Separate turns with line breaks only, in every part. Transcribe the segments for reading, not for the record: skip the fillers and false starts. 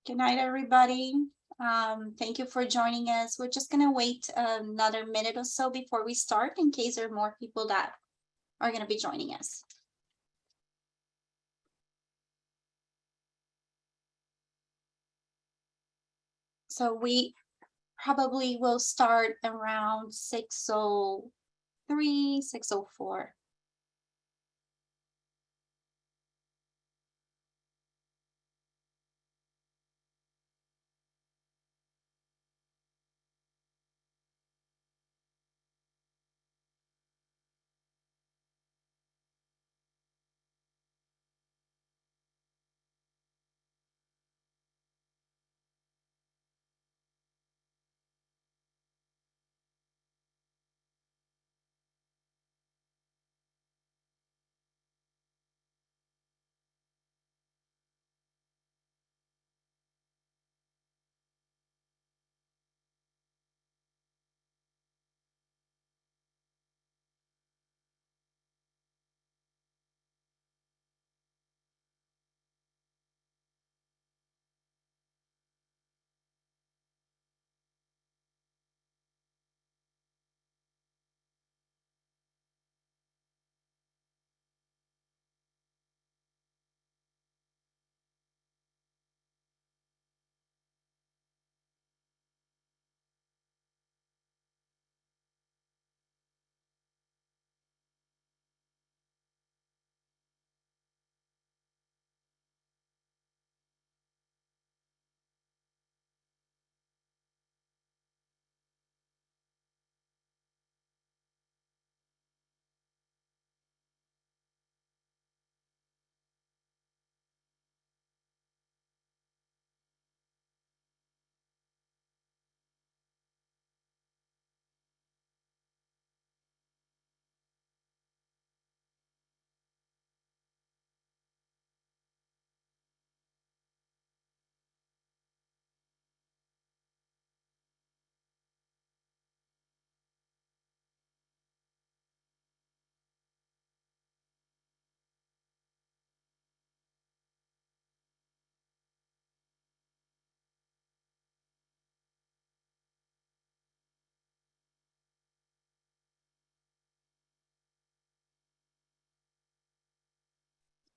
Good night, everybody. Thank you for joining us. We're just gonna wait another minute or so before we start in case there are more people that are gonna be joining us. So we probably will start around 6:03, 6:04.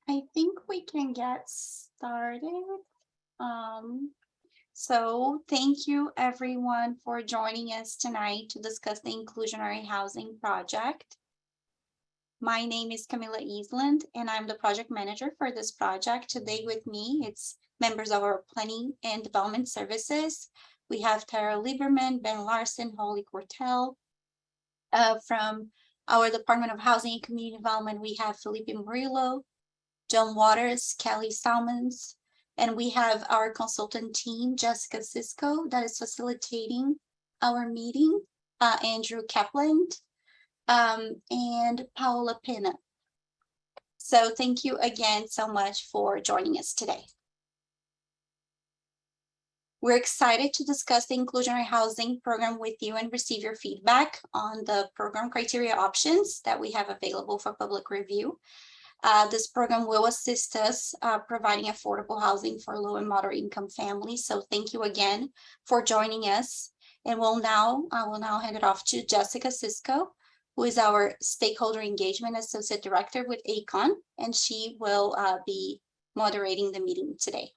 I think we can get started. So thank you everyone for joining us tonight to discuss the Inclusionary Housing Project. My name is Camila Eastland, and I'm the project manager for this project. Today with me, it's members of our Planning and Development Services. We have Tara Lieberman, Ben Larson, Holly Cortell. From our Department of Housing and Community Development, we have Felipe Murillo, John Waters, Kelly Salmons, and we have our consultant team, Jessica Cisco, that is facilitating our meeting, Andrew Kaplan, and Paola Pena. So thank you again so much for joining us today. We're excited to discuss the inclusionary housing program with you and receive your feedback on the program criteria options that we have available for public review. This program will assist us providing affordable housing for low and moderate income families. So thank you again for joining us. And I will now hand it off to Jessica Cisco, who is our Stakeholder Engagement Associate Director with ACON, and she will be moderating the meeting today.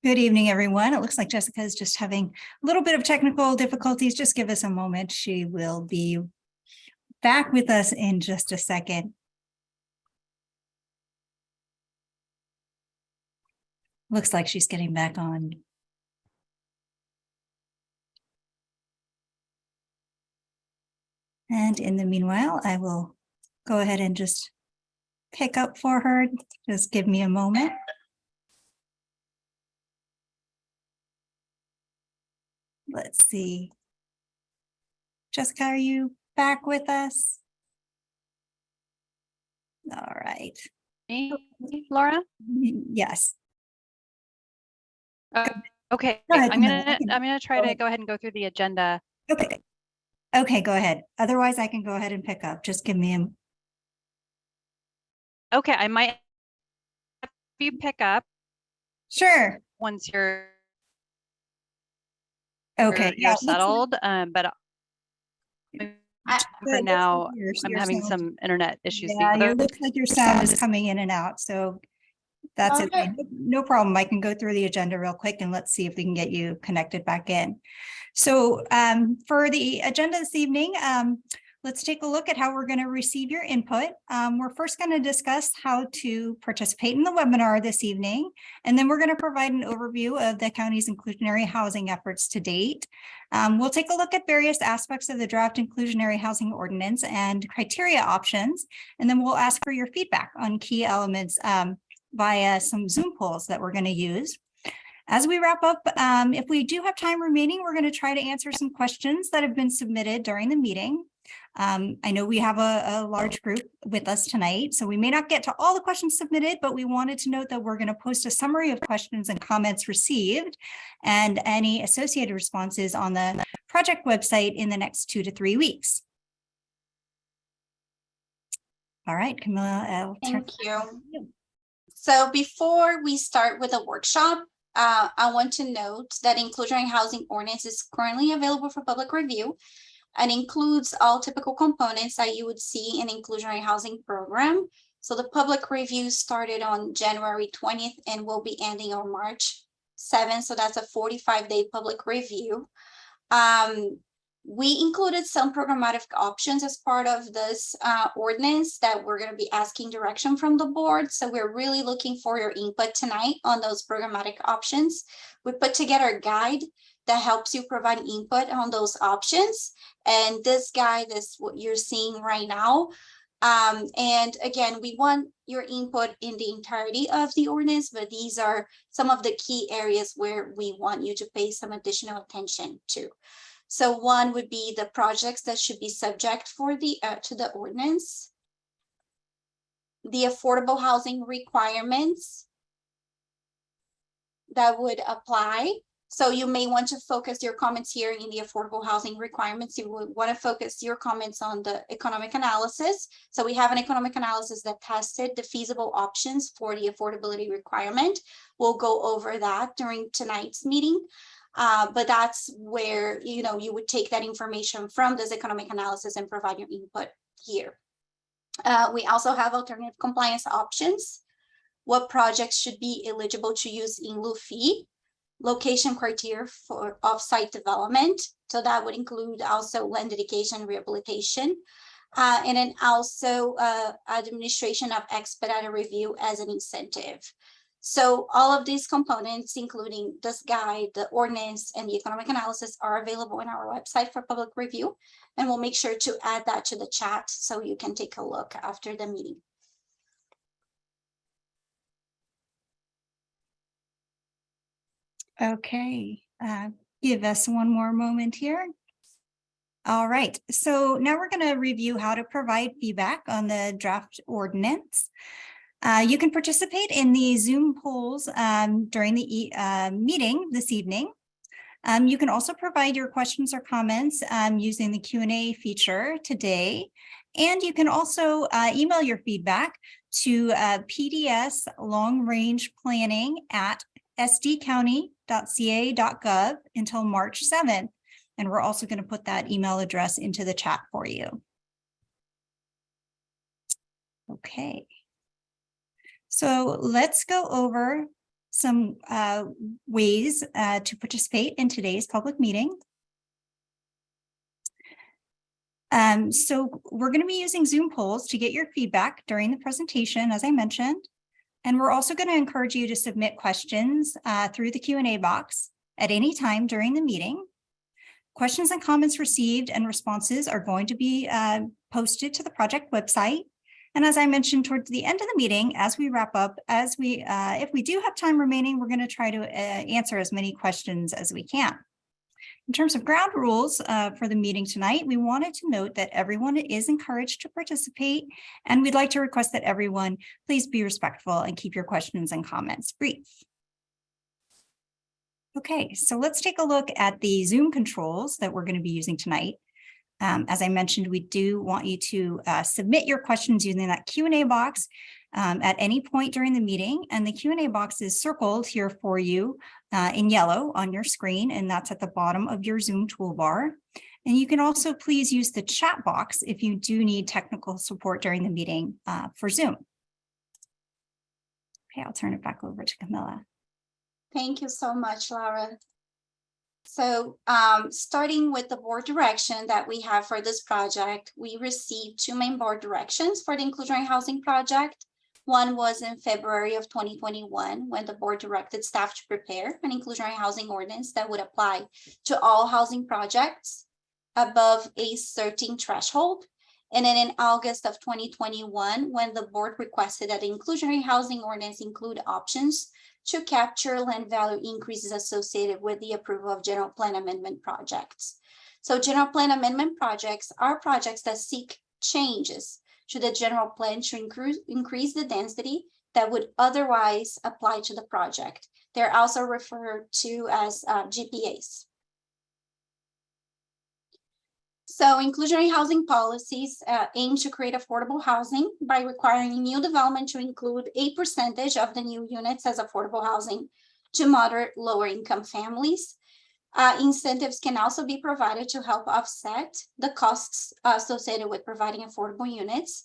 Good evening, everyone. It looks like Jessica is just having a little bit of technical difficulties. Just give us a moment. She will be back with us in just a second. Looks like she's getting back on. And in the meanwhile, I will go ahead and just pick up for her. Just give me a moment. let's see. Jessica, are you back with us? All right.
Me, Laura?
Yes.
Okay,
Go ahead,
I'm
Camilla.
gonna try to go ahead and go through the agenda.
Okay. Okay, go ahead. Otherwise, I can go ahead and pick up. Just give me a.
Okay, I might have you pick up
Sure.
once you're
Okay. Yeah.
settled. But for now, I'm
your
having
sound-
some internet issues.
Yeah, it looks like your sound is coming in and out. So that's it.
Okay.
No problem. I can go through the agenda real quick and let's see if we can get you connected back in. So for the agenda this evening, let's take a look at how we're going to receive your input. We're first going to discuss how to participate in the webinar this evening, and then we're going to provide an overview of the county's inclusionary housing efforts to date. We'll take a look at various aspects of the draft inclusionary housing ordinance and criteria options, and then we'll ask for your feedback on key elements via some Zoom polls that we're going to use. As we wrap up, if we do have time remaining, we're going to try to answer some questions that have been submitted during the meeting. I know we have a large group with us tonight, so we may not get to all the questions submitted, but we wanted to note that we're going to post a summary of questions and comments received and any associated responses on the project website in the next 2 to 3 weeks. All right, Camilla.
Thank you. So before we start with the workshop, I want to note that inclusionary housing ordinance is currently available for public review and includes all typical components that you would see in inclusionary housing program. So the public review started on January 20th and will be ending on March 7th. So that's a 45-day public review. We included some programmatic options as part of this ordinance that we're going to be asking direction from the board. So we're really looking for your input tonight on those programmatic options. We put together a guide that helps you provide input on those options. And this guide is what you're seeing right now. And again, we want your input in the entirety of the ordinance, but these are some of the key areas where we want you to pay some additional attention to. So one would be the projects that should be subject for the to the ordinance, the affordable housing requirements that would apply. So you may want to focus your comments here in the affordable housing requirements. You would want to focus your comments on the economic analysis. So we have an economic analysis that tested the feasible options for the affordability requirement. We'll go over that during tonight's meeting. But that's where, you know, you would take that information from this economic analysis and provide your input here. We also have alternative compliance options. What projects should be eligible to use in lieu fee, location criteria for off-site development. So that would include also land dedication, rehabilitation, and then also administration of expedited review as an incentive. So all of these components, including this guide, the ordinance, and the economic analysis, are available on our website for public review. And we'll make sure to add that to the chat so you can take a look after the meeting.
Okay, give us one more moment here. All right, so now we're going to review how to provide feedback on the draft ordinance. You can participate in the Zoom polls during the meeting this evening. You can also provide your questions or comments using the Q&A feature today. And you can also email your feedback to PDS longrange planning@sdcounty.ca.gov until March 7th. And we're also going to put that email address into the chat for you. Okay. So let's go over some ways to participate in today's public meeting. So we're going to be using Zoom polls to get your feedback during the presentation, as I mentioned. And we're also going to encourage you to submit questions through the Q&A box at any time during the meeting. Questions and comments received and responses are going to be posted to the project website. And as I mentioned towards the end of the meeting, as we wrap up, if we do have time remaining, we're going to try to answer as many questions as we can. In terms of ground rules for the meeting tonight, we wanted to note that everyone is encouraged to participate, and we'd like to request that everyone please be respectful and keep your questions and comments brief. Okay, so let's take a look at the Zoom controls that we're going to be using tonight. As I mentioned, we do want you to submit your questions using that Q&A box at any point during the meeting. And the Q&A box is circled here for you in yellow on your screen, and that's at the bottom of your Zoom toolbar. And you can also please use the chat box if you do need technical support during the meeting for Zoom. Okay, I'll turn it back over to Camilla.
Thank you so much, Laura. So starting with the board direction that we have for this project, we received two main board directions for the inclusionary housing project. One was in February of 2021, when the board directed staff to prepare an inclusionary housing ordinance that would apply to all housing projects above a certain threshold. And then in August of 2021, when the board requested that the inclusionary housing ordinance include options to capture land value increases associated with the approval of general plan amendment projects. So general plan amendment projects are projects that seek changes to the general plan to increase the density that would otherwise apply to the project. They're also referred to as GPAs. So inclusionary housing policies aim to create affordable housing by requiring new development to include a percentage of the new units as affordable housing to moderate lower income families. Incentives can also be provided to help offset the costs associated with providing affordable units.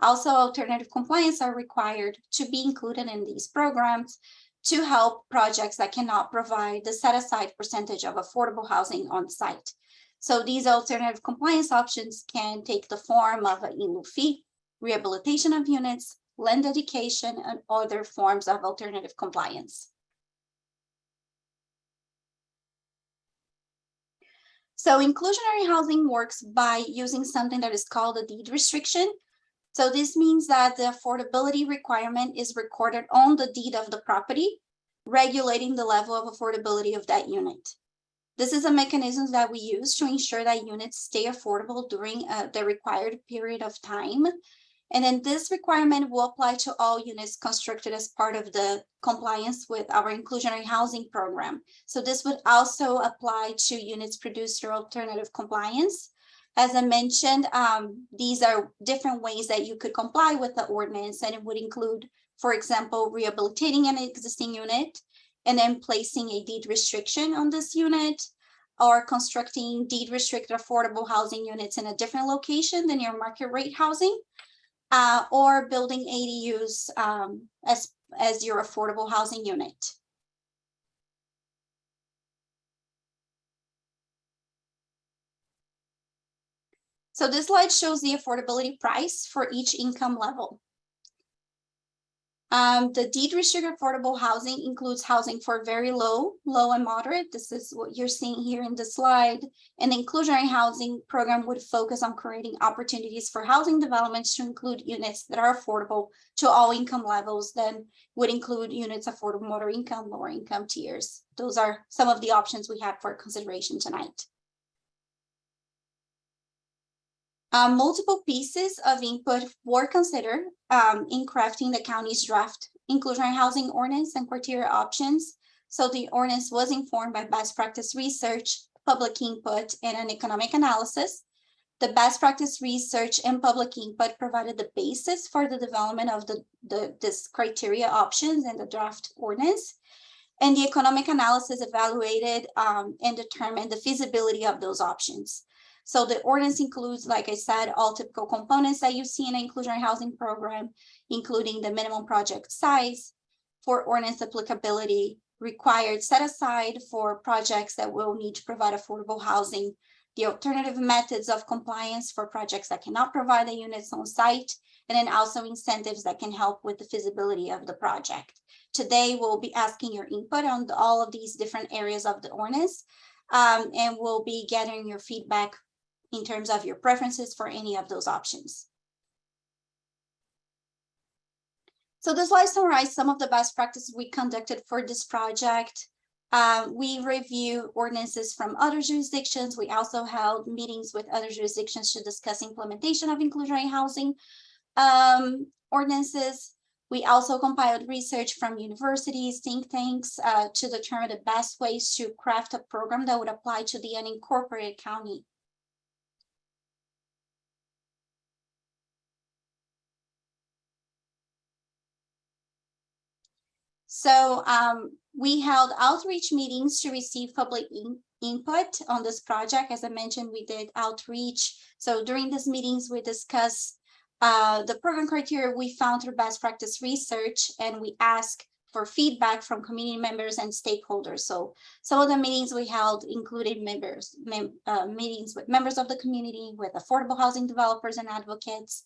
Also, alternative compliance are required to be included in these programs to help projects that cannot provide the set aside percentage of affordable housing on site. So these alternative compliance options can take the form of an in-lieu fee, rehabilitation of units, land dedication, and other forms of alternative compliance. So inclusionary housing works by using something that is called a deed restriction. So this means that the affordability requirement is recorded on the deed of the property, regulating the level of affordability of that unit. This is a mechanism that we use to ensure that units stay affordable during the required period of time. And then this requirement will apply to all units constructed as part of the compliance with our inclusionary housing program. So this would also apply to units produced through alternative compliance. As I mentioned, these are different ways that you could comply with the ordinance, and it would include, for example, rehabilitating an existing unit, and then placing a deed restriction on this unit, or constructing deed restricted affordable housing units in a different location than your market rate housing, or building ADUs as your affordable housing unit. So this slide shows the affordability price for each income level. The deed restricted affordable housing includes housing for very low, and moderate. This is what you're seeing here in the slide. And the inclusionary housing program would focus on creating opportunities for housing developments to include units that are affordable to all income levels, then would include units affordable moderate income, lower income tiers. Those are some of the options we have for consideration tonight. Multiple pieces of input were considered in crafting the county's draft inclusionary housing ordinance and criteria options. So the ordinance was informed by best practice research, public input, and an economic analysis. The best practice research and public input provided the basis for the development of this criteria options and the draft ordinance. And the economic analysis evaluated and determined the feasibility of those options. So the ordinance includes, like I said, all typical components that you see in an inclusionary housing program, including the minimum project size, for ordinance applicability, required set aside for projects that will need to provide affordable housing, the alternative methods of compliance for projects that cannot provide the units on site, and then also incentives that can help with the feasibility of the project. Today, we'll be asking your input on all of these different areas of the ordinance, and we'll be gathering your feedback in terms of your preferences for any of those options. So this slide summarizes some of the best practices we conducted for this project. We review ordinances from other jurisdictions. We also held meetings with other jurisdictions to discuss implementation of inclusionary housing ordinances. We also compiled research from universities, think tanks, to determine the best ways to craft a program that would apply to the unincorporated county. So we held outreach meetings to receive public input on this project. As I mentioned, we did outreach. So during these meetings, we discussed the program criteria we found through best practice research, and we asked for feedback from community members and stakeholders. So some of the meetings we held included meetings with members of the community, with affordable housing developers and advocates,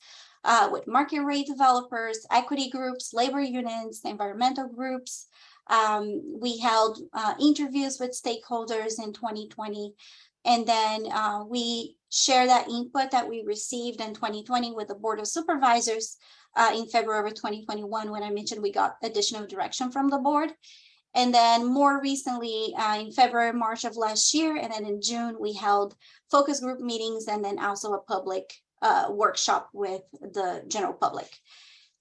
with market rate developers, equity groups, labor unions, environmental groups. We held interviews with stakeholders in 2020. And then we share that input that we received in 2020 with the Board of Supervisors in February 2021, when I mentioned we got additional direction from the board. And then more recently, in February, March of last year, and then in June, we held focus group meetings and then also a public workshop with the general public.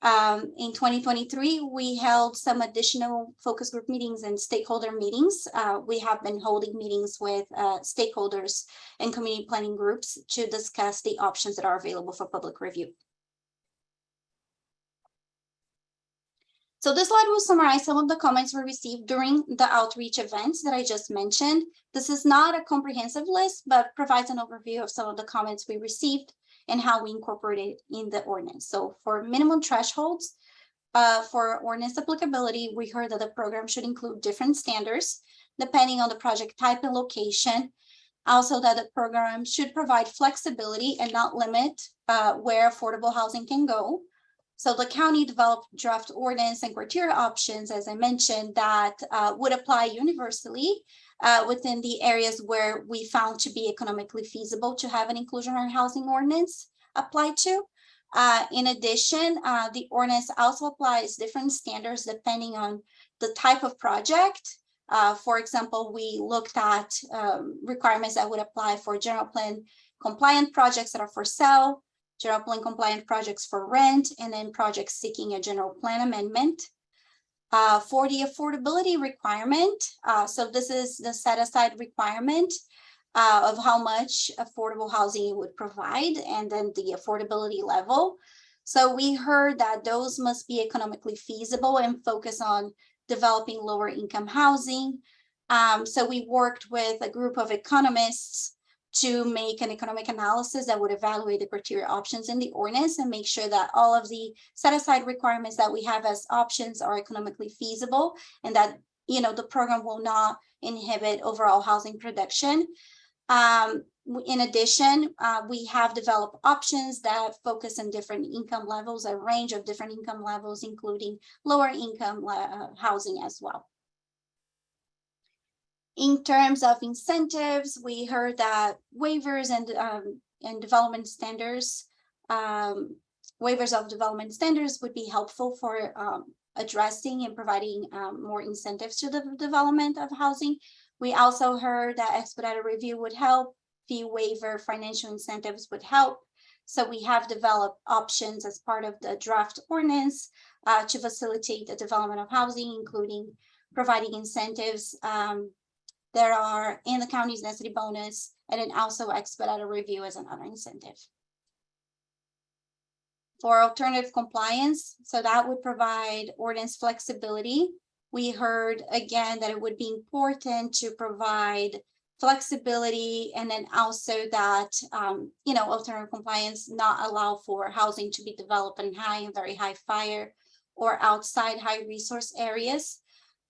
In 2023, we held some additional focus group meetings and stakeholder meetings. We have been holding meetings with stakeholders and community planning groups to discuss the options that are available for public review. So this slide will summarize some of the comments we received during the outreach events that I just mentioned. This is not a comprehensive list, but provides an overview of some of the comments we received and how we incorporate it in the ordinance. So for minimum thresholds, for ordinance applicability, we heard that the program should include different standards depending on the project type and location. Also that the program should provide flexibility and not limit where affordable housing can go. So the county developed draft ordinance and criteria options, as I mentioned, that would apply universally within the areas where we found to be economically feasible to have an inclusionary housing ordinance applied to. In addition, the ordinance also applies different standards depending on the type of project. For example, we looked at requirements that would apply for general plan compliant projects that are for sale, general plan compliant projects for rent, and then projects seeking a general plan amendment. For the affordability requirement, so this is the set aside requirement of how much affordable housing it would provide, and then the affordability level. So we heard that those must be economically feasible and focus on developing lower income housing. So we worked with a group of economists to make an economic analysis that would evaluate the criteria options in the ordinance and make sure that all of the set aside requirements that we have as options are economically feasible, and that, you know, the program will not inhibit overall housing production. In addition, we have developed options that focus on different income levels, a range of different income levels, including lower income housing as well. In terms of incentives, we heard that waivers and development standards, waivers of development standards would be helpful for addressing and providing more incentives to the development of housing. We also heard that expedited review would help, fee waiver, financial incentives would help. So we have developed options as part of the draft ordinance to facilitate the development of housing, including providing incentives there are in the county's density bonus, and then also expedited review as another incentive. For alternative compliance, so that would provide ordinance flexibility. We heard again that it would be important to provide flexibility, and then also that you know, alternative compliance not allow for housing to be developed in high and very high fire or outside high resource areas.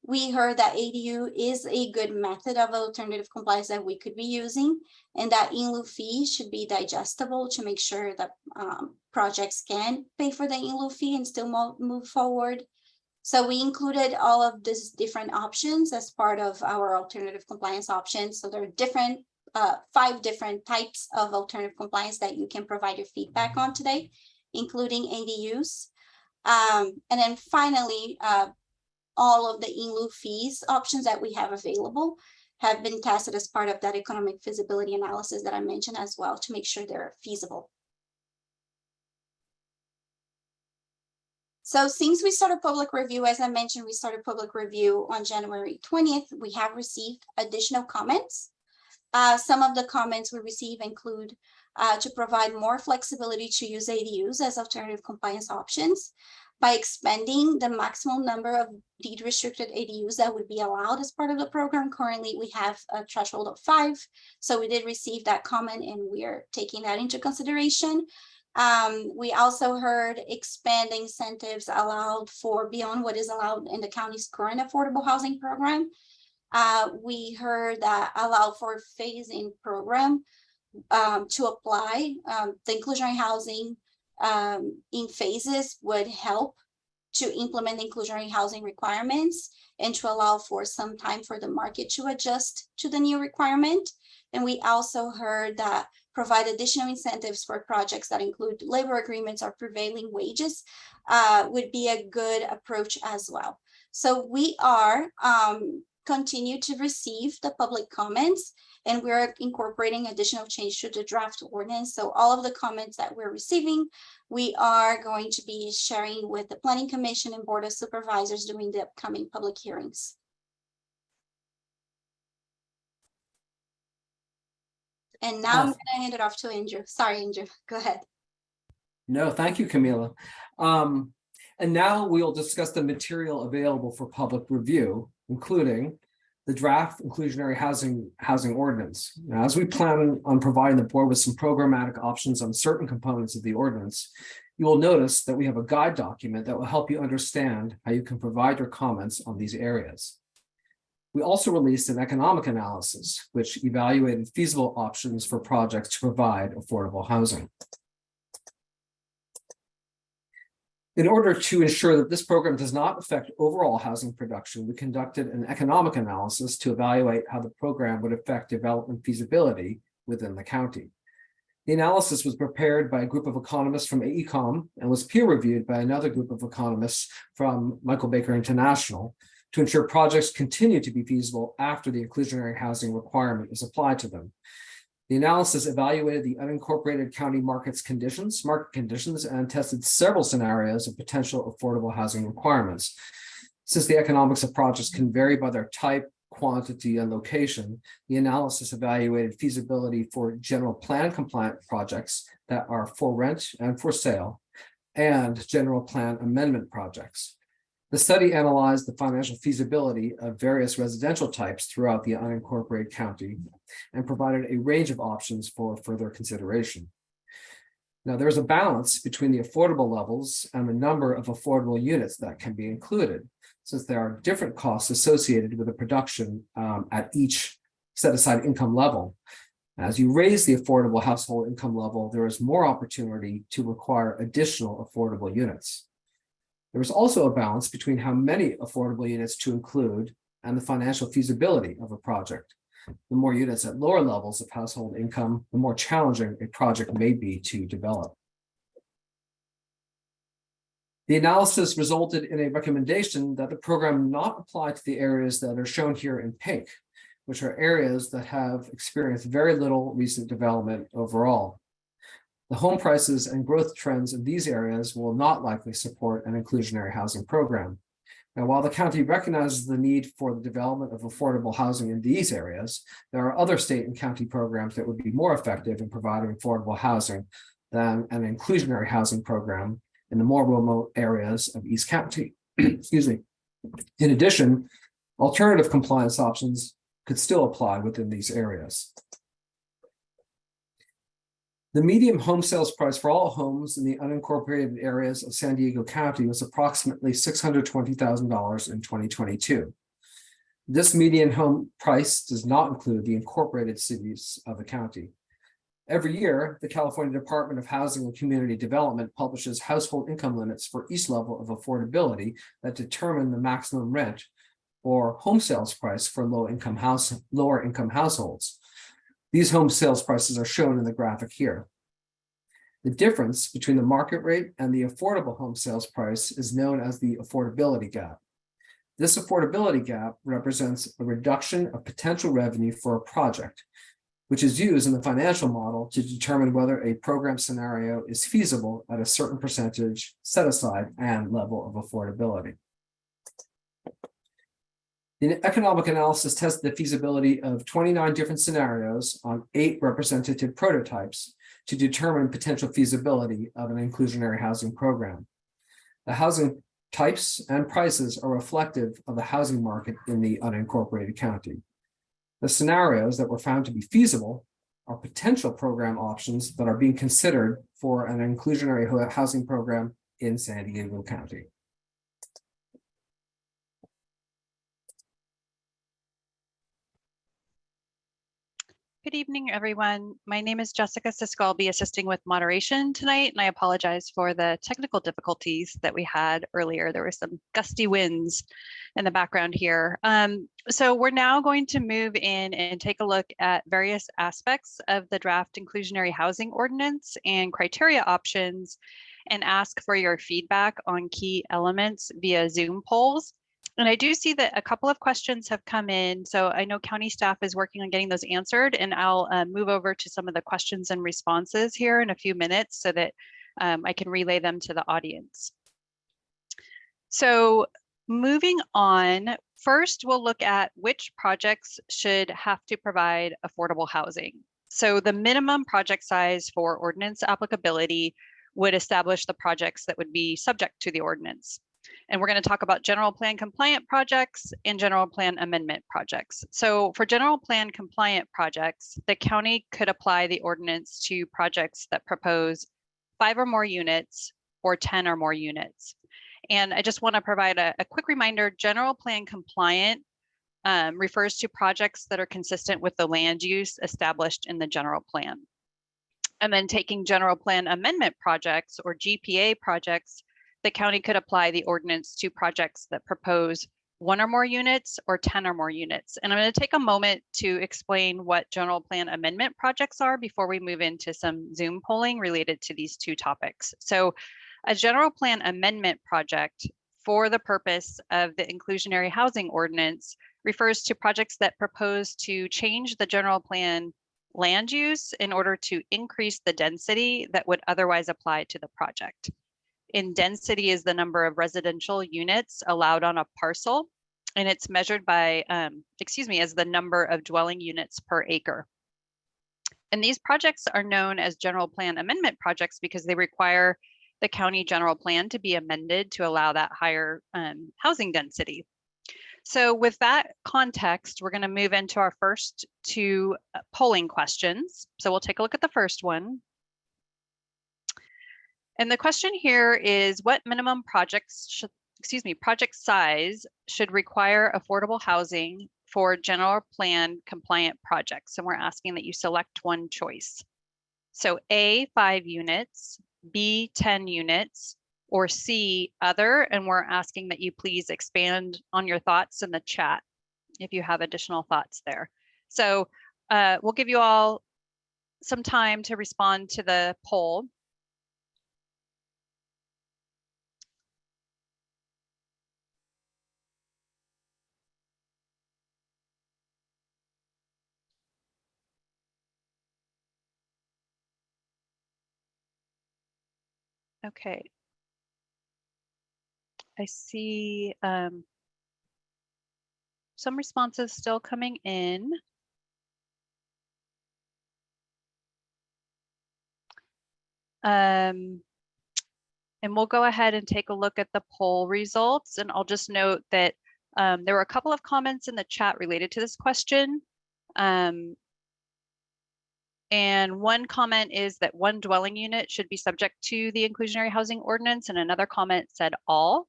We heard that ADU is a good method of alternative compliance that we could be using, and that in lieu fee should be digestible to make sure that projects can pay for the in lieu fee and still move forward. So we included all of these different options as part of our alternative compliance options. So there are different 5 different types of alternative compliance that you can provide your feedback on today, including ADUs. And then finally, all of the in lieu fees options that we have available have been tested as part of that economic feasibility analysis that I mentioned as well to make sure they're feasible. So since we started public review, as I mentioned, we started public review on January 20th. We have received additional comments. Some of the comments we receive include to provide more flexibility to use ADUs as alternative compliance options by expanding the maximum number of deed restricted ADUs that would be allowed as part of the program. Currently, we have a threshold of 5. So we did receive that comment and we're taking that into consideration. We also heard expand incentives allowed for beyond what is allowed in the county's current affordable housing program. We heard that allow for phase-in program to apply. The inclusionary housing in phases would help to implement inclusionary housing requirements and to allow for some time for the market to adjust to the new requirement. And we also heard that provide additional incentives for projects that include labor agreements or prevailing wages would be a good approach as well. So we are continue to receive the public comments, and we're incorporating additional change to the draft ordinance. So all of the comments that we're receiving, we are going to be sharing with the Planning Commission and Board of Supervisors during the upcoming public hearings. And now I'm going to hand it off to Andrew. Sorry, Andrew, go ahead.
No, thank you, Camila. And now we will discuss the material available for public review, including the draft inclusionary housing ordinance. Now, as we plan on providing the board with some programmatic options on certain components of the ordinance, you will notice that we have a guide document that will help you understand how you can provide your comments on these areas. We also released an economic analysis, which evaluated feasible options for projects to provide affordable housing. In order to ensure that this program does not affect overall housing production, we conducted an economic analysis to evaluate how the program would affect development feasibility within the county. The analysis was prepared by a group of economists from AECOM and was peer-reviewed by another group of economists from Michael Baker International to ensure projects continue to be feasible after the inclusionary housing requirement is applied to them. The analysis evaluated the unincorporated county market conditions, and tested several scenarios of potential affordable housing requirements. Since the economics of projects can vary by their type, quantity, and location, the analysis evaluated feasibility for general plan compliant projects that are for rent and for sale, and general plan amendment projects. The study analyzed the financial feasibility of various residential types throughout the unincorporated county and provided a range of options for further consideration. Now, there's a balance between the affordable levels and the number of affordable units that can be included, since there are different costs associated with the production at each set-aside income level. As you raise the affordable household income level, there is more opportunity to require additional affordable units. There is also a balance between how many affordable units to include and the financial feasibility of a project. The more units at lower levels of household income, the more challenging a project may be to develop. The analysis resulted in a recommendation that the program not apply to the areas that are shown here in pink, which are areas that have experienced very little recent development overall. The home prices and growth trends in these areas will not likely support an inclusionary housing program. Now, while the county recognizes the need for the development of affordable housing in these areas, there are other state and county programs that would be more effective in providing affordable housing than an inclusionary housing program in the more remote areas of East County. Excuse me. In addition, alternative compliance options could still apply within these areas. The median home sales price for all homes in the unincorporated areas of San Diego County was approximately $620,000 in 2022. This median home price does not include the incorporated cities of the county. Every year, the California Department of Housing and Community Development publishes household income limits for each level of affordability that determine the maximum rent or home sales price for lower income households. These home sales prices are shown in the graphic here. The difference between the market rate and the affordable home sales price is known as the affordability gap. This affordability gap represents a reduction of potential revenue for a project, which is used in the financial model to determine whether a program scenario is feasible at a certain percentage set aside and level of affordability. The economic analysis tested the feasibility of 29 different scenarios on 8 representative prototypes to determine potential feasibility of an inclusionary housing program. The housing types and prices are reflective of the housing market in the unincorporated county. The scenarios that were found to be feasible are potential program options that are being considered for an inclusionary housing program in San Diego County.
Good evening, everyone. My name is Jessica Sisko. I'll be assisting with moderation tonight, and I apologize for the technical difficulties that we had earlier. There were some gusty winds in the background here. So we're now going to move in and take a look at various aspects of the draft inclusionary housing ordinance and criteria options, and ask for your feedback on key elements via Zoom polls. And I do see that a couple of questions have come in. So I know county staff is working on getting those answered, and I'll move over to some of the questions and responses here in a few minutes so that I can relay them to the audience. So moving on, first we'll look at which projects should have to provide affordable housing. So the minimum project size for ordinance applicability would establish the projects that would be subject to the ordinance. And we're going to talk about general plan compliant projects and general plan amendment projects. So for general plan compliant projects, the county could apply the ordinance to projects that propose 5 or more units or 10 or more units. And I just want to provide a quick reminder, general plan compliant refers to projects that are consistent with the land use established in the general plan. And then taking general plan amendment projects or GPA projects, the county could apply the ordinance to projects that propose 1 or more units or 10 or more units. And I'm going to take a moment to explain what general plan amendment projects are before we move into some Zoom polling related to these two topics. So a general plan amendment project for the purpose of the inclusionary housing ordinance refers to projects that propose to change the general plan land use in order to increase the density that would otherwise apply to the project. In density is the number of residential units allowed on a parcel, and it's measured by, as the number of dwelling units per acre. And these projects are known as general plan amendment projects because they require the county general plan to be amended to allow that higher housing density. So with that context, we're going to move into our first two polling questions. So we'll take a look at the first one. And the question here is, what minimum project size should require affordable housing for general plan compliant projects? And we're asking that you select one choice. So A, 5 units, B, 10 units, or C, other. And we're asking that you please expand on your thoughts in the chat if you have additional thoughts there. So we'll give you all some time to respond to the poll. Okay. I see some responses still coming in. And we'll go ahead and take a look at the poll results. And I'll just note that there were a couple of comments in the chat related to this question. And one comment is that 1 dwelling unit should be subject to the inclusionary housing ordinance, and another comment said all.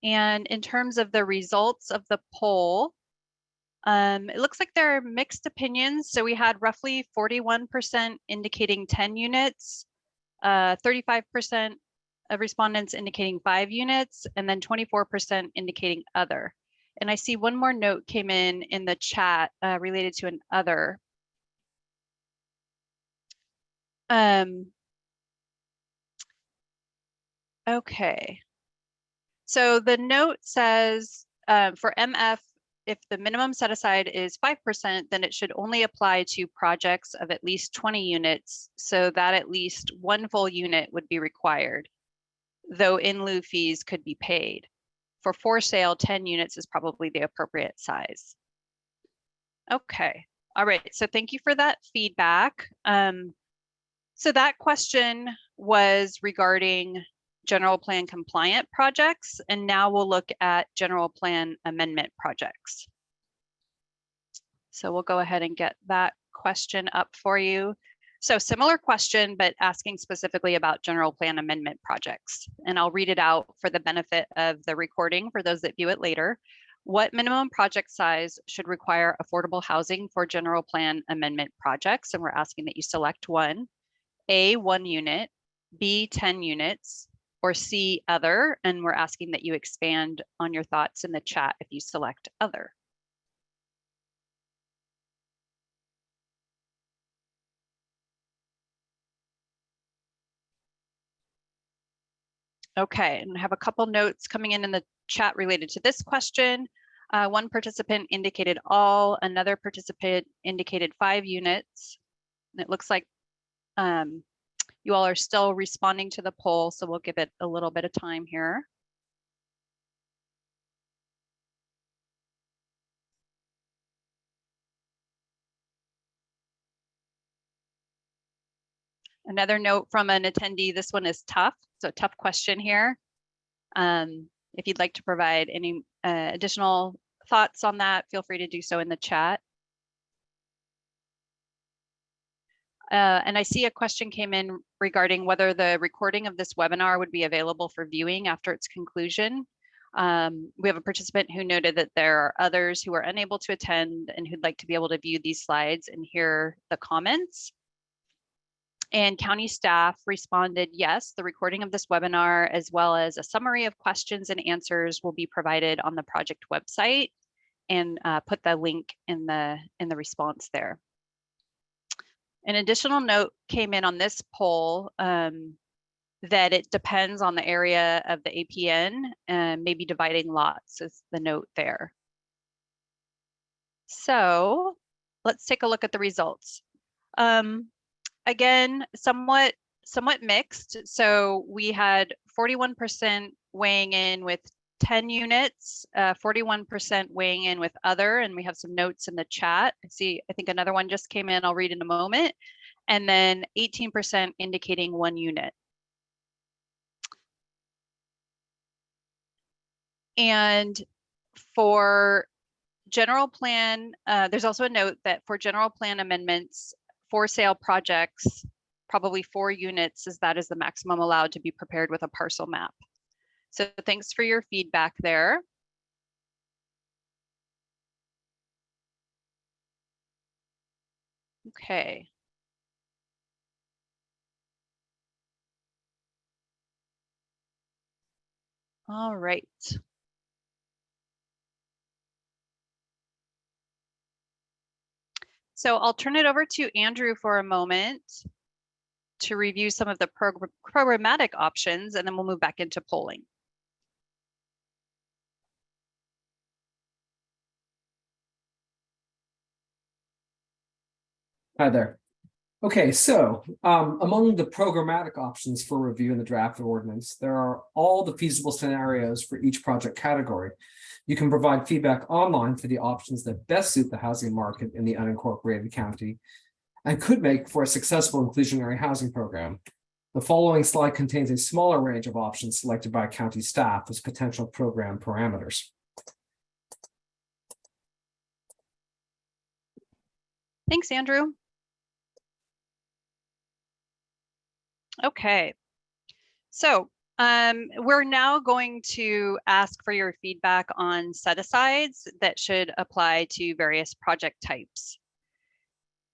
And in terms of the results of the poll, it looks like there are mixed opinions. So we had roughly 41% indicating 10 units, 35% of respondents indicating 5 units, and then 24% indicating other. And I see one more note came in the chat related to an other. Okay. So the note says for MF, if the minimum set aside is 5%, then it should only apply to projects of at least 20 units, so that at least one full unit would be required, though in lieu fees could be paid. For sale, 10 units is probably the appropriate size. Okay, all right, so thank you for that feedback. So that question was regarding general plan compliant projects, and now we'll look at general plan amendment projects. So we'll go ahead and get that question up for you. So similar question, but asking specifically about general plan amendment projects. And I'll read it out for the benefit of the recording for those that view it later. What minimum project size should require affordable housing for general plan amendment projects? And we're asking that you select one. A, 1 unit, B, 10 units, or C, other. And we're asking that you expand on your thoughts in the chat if you select other. Okay, and I have a couple notes coming in the chat related to this question. One participant indicated all, another participant indicated 5 units. And it looks like you all are still responding to the poll, so we'll give it a little bit of time here. Another note from an attendee, this one is tough, so tough question here. If you'd like to provide any additional thoughts on that, feel free to do so in the chat. And I see a question came in regarding whether the recording of this webinar would be available for viewing after its conclusion. We have a participant who noted that there are others who are unable to attend and who'd like to be able to view these slides and hear the comments. And county staff responded, yes, the recording of this webinar, as well as a summary of questions and answers, will be provided on the project website, and put the link in the response there. An additional note came in on this poll that it depends on the area of the APN, and maybe dividing lots is the note there. So let's take a look at the results. Again, somewhat mixed. So we had 41% weighing in with 10 units, 41% weighing in with other, and we have some notes in the chat. I think another one just came in, I'll read in a moment. And then 18% indicating 1 unit. And for general plan, there's also a note that for general plan amendments, for sale projects, probably 4 units that is the maximum allowed to be prepared with a parcel map. So thanks for your feedback there. Okay. All right. So I'll turn it over to Andrew for a moment to review some of the programmatic options, and then we'll move back into polling.
Hi there. Okay, so among the programmatic options for review in the draft ordinance, there are all the feasible scenarios for each project category. You can provide feedback online for the options that best suit the housing market in the unincorporated county and could make for a successful inclusionary housing program. The following slide contains a smaller range of options selected by county staff as potential program parameters.
Thanks, Andrew. Okay, so we're now going to ask for your feedback on set-asides that should apply to various project types.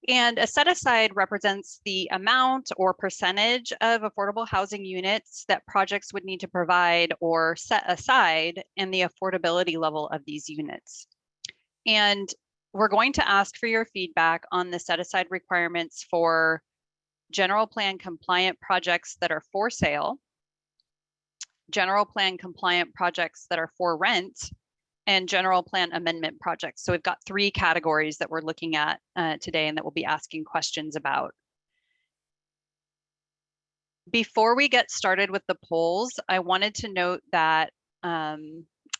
And a set-aside represents the amount or percentage of affordable housing units that projects would need to provide or set aside, and the affordability level of these units. And we're going to ask for your feedback on the set-aside requirements for general plan compliant projects that are for sale, general plan compliant projects that are for rent, and general plan amendment projects. So we've got 3 categories that we're looking at today and that we'll be asking questions about. Before we get started with the polls, I wanted to note that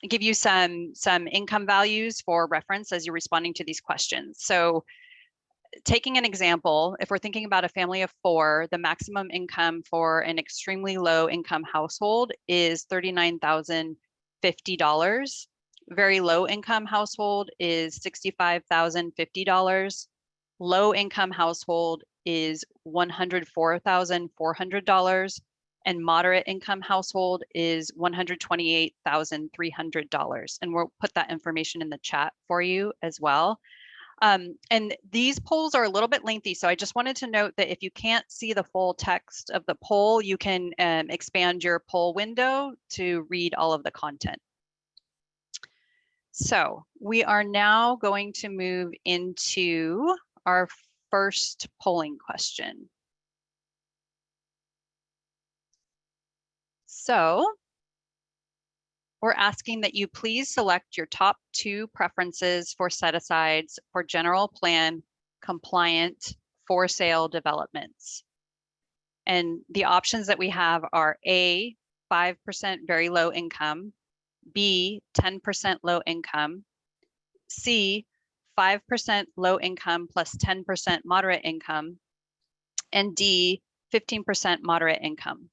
give you some income values for reference as you're responding to these questions. So taking an example, if we're thinking about a family of 4, the maximum income for an extremely low income household is $39,050. Very low income household is $65,050. Low income household is $104,400, and moderate income household is $128,300. And we'll put that information in the chat for you as well. And these polls are a little bit lengthy, so I just wanted to note that if you can't see the full text of the poll, you can expand your poll window to read all of the content. So we are now going to move into our first polling question. So we're asking that you please select your top 2 preferences for set-asides for general plan compliant for sale developments. And the options that we have are A, 5% very low income, B, 10% low income, C, 5% low income plus 10% moderate income, and D, 15% moderate income.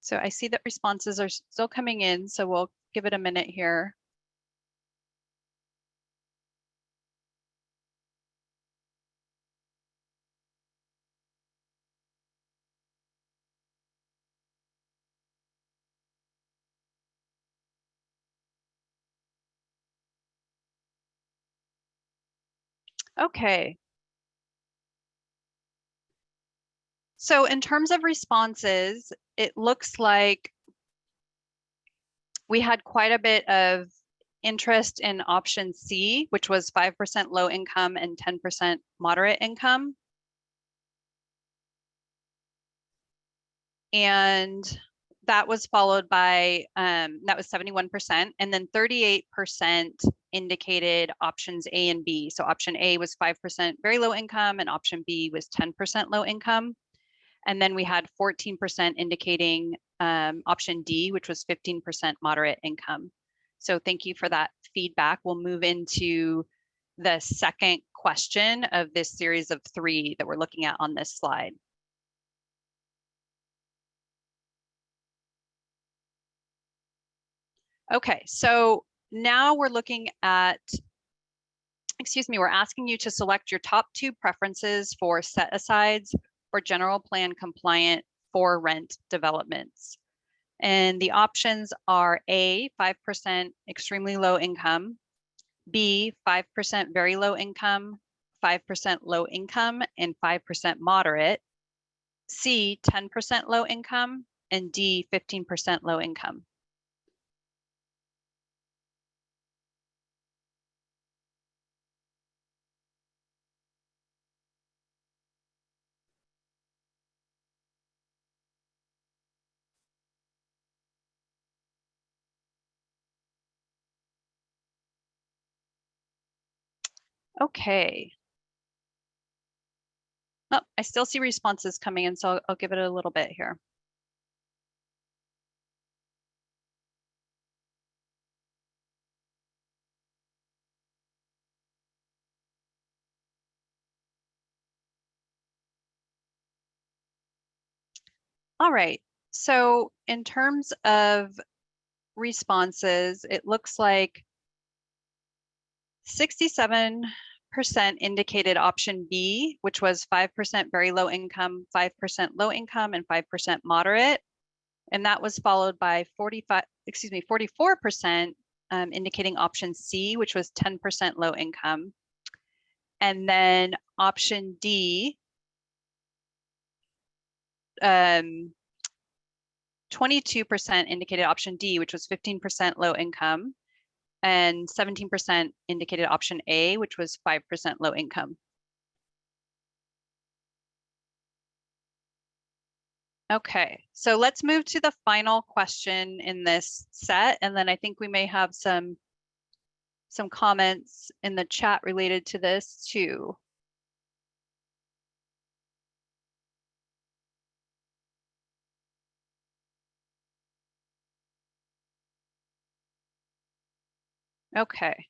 So I see that responses are still coming in, so we'll give it a minute here. Okay. So in terms of responses, it looks like we had quite a bit of interest in option C, which was 5% low income and 10% moderate income. And that was followed by, that was 71%, and then 38% indicated options A and B. So option A was 5% very low income and option B was 10% low income. And then we had 14% indicating option D, which was 15% moderate income. So thank you for that feedback. We'll move into the second question of this series of 3 that we're looking at on this slide. Okay, so now we're looking at, we're asking you to select your top 2 preferences for set-asides for general plan compliant for rent developments. And the options are A, 5% extremely low income, B, 5% very low income, 5% low income, and 5% moderate, C, 10% low income, and D, 15% low income. Okay. Oh, I still see responses coming in, so I'll give it a little bit here. All right, so in terms of responses, it looks like 67% indicated option B, which was 5% very low income, 5% low income, and 5% moderate. And that was followed by 44% indicating option C, which was 10% low income. And then option D, 22% indicated option D, which was 15% low income. and 17% indicated option A, which was 5% low income. Okay, so let's move to the final question in this set, and then I think we may have some comments in the chat related to this too. Okay.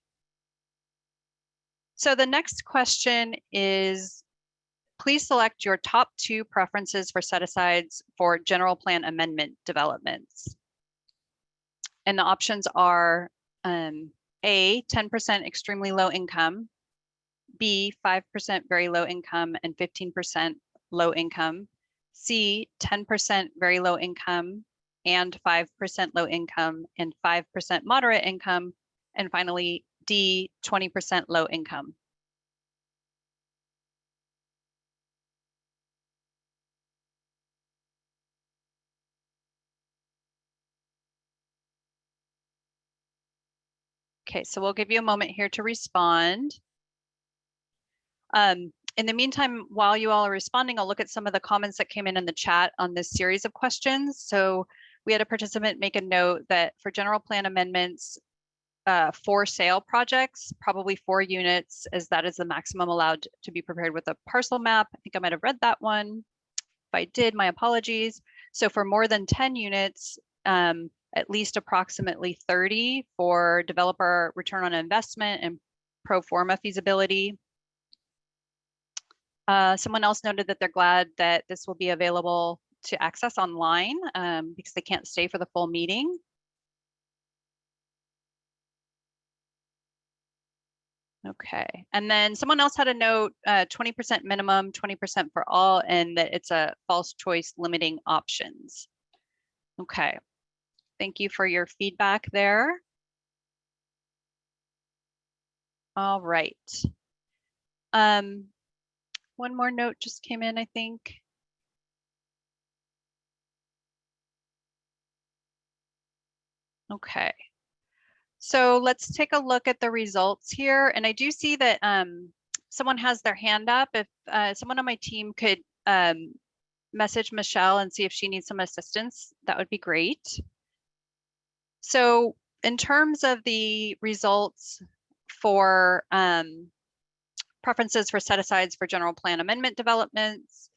So the next question is, please select your top 2 preferences for set-asides for general plan amendment developments. And the options are A, 10% extremely low income, B, 5% very low income and 15% low income, C, 10% very low income and 5% low income and 5% moderate income, and finally D, 20% low income. Okay, so we'll give you a moment here to respond. In the meantime, while you all are responding, I'll look at some of the comments that came in the chat on this series of questions. So we had a participant make a note that for general plan amendments, for sale projects, probably 4 units, as that is the maximum allowed to be prepared with a parcel map. I think I might have read that one. If I did, my apologies. So for more than 10 units, at least approximately 30 for developer return on investment and pro forma feasibility. Someone else noted that they're glad that this will be available to access online because they can't stay for the full meeting. Okay, and then someone else had a note, 20% minimum, 20% for all, and that it's a false choice limiting options. Okay, thank you for your feedback there. All right. One more note just came in, I think. Okay. So let's take a look at the results here. And I do see that someone has their hand up. If someone on my team could message Michelle and see if she needs some assistance, that would be great. So in terms of the results for preferences for set-asides for general plan amendment developments,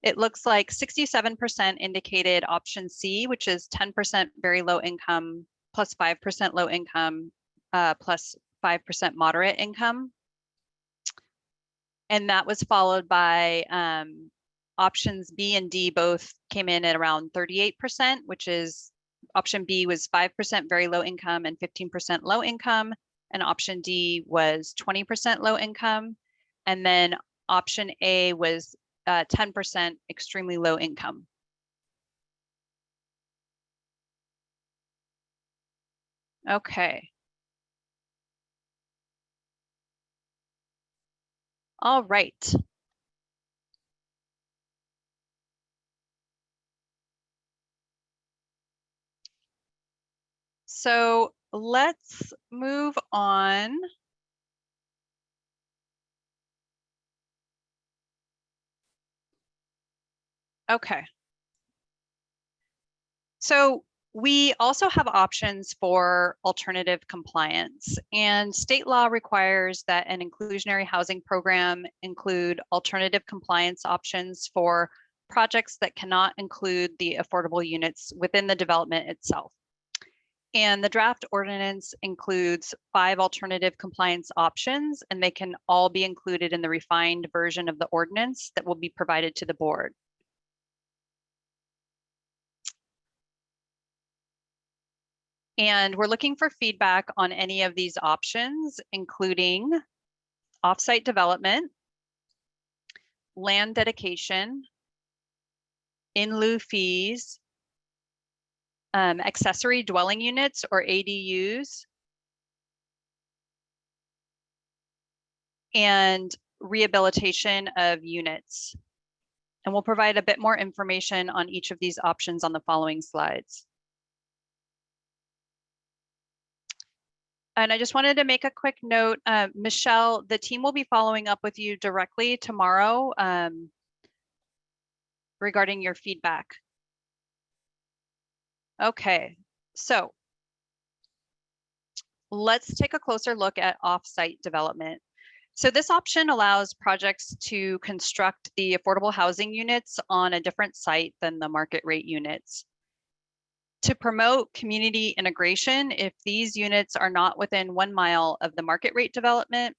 it looks like 67% indicated option C, which is 10% very low income plus 5% low income plus 5% moderate income. And that was followed by options B and D both came in at around 38%, which is option B was 5% very low income and 15% low income. And option D was 20% low income. And then option A was 10% extremely low income. Okay. All right. So let's move on. Okay. So we also have options for alternative compliance, and state law requires that an inclusionary housing program include alternative compliance options for projects that cannot include the affordable units within the development itself. And the draft ordinance includes 5 alternative compliance options, and they can all be included in the refined version of the ordinance that will be provided to the board. And we're looking for feedback on any of these options, including offsite development, land dedication, in lieu fees, accessory dwelling units or ADUs, and rehabilitation of units. And we'll provide a bit more information on each of these options on the following slides. And I just wanted to make a quick note, Michelle, the team will be following up with you directly tomorrow regarding your feedback. Okay, so let's take a closer look at off-site development. So this option allows projects to construct the affordable housing units on a different site than the market rate units. To promote community integration, if these units are not within 1 mile of the market rate development,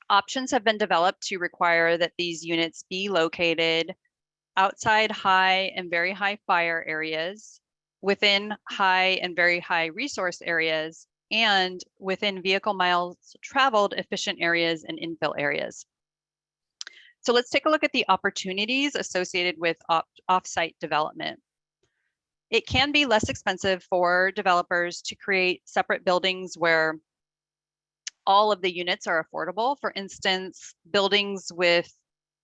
options have been developed to require that these units be located outside high and very high fire areas, within high and very high resource areas, and within vehicle miles traveled efficient areas and infill areas. So let's take a look at the opportunities associated with off-site development. It can be less expensive for developers to create separate buildings where all of the units are affordable. For instance, buildings with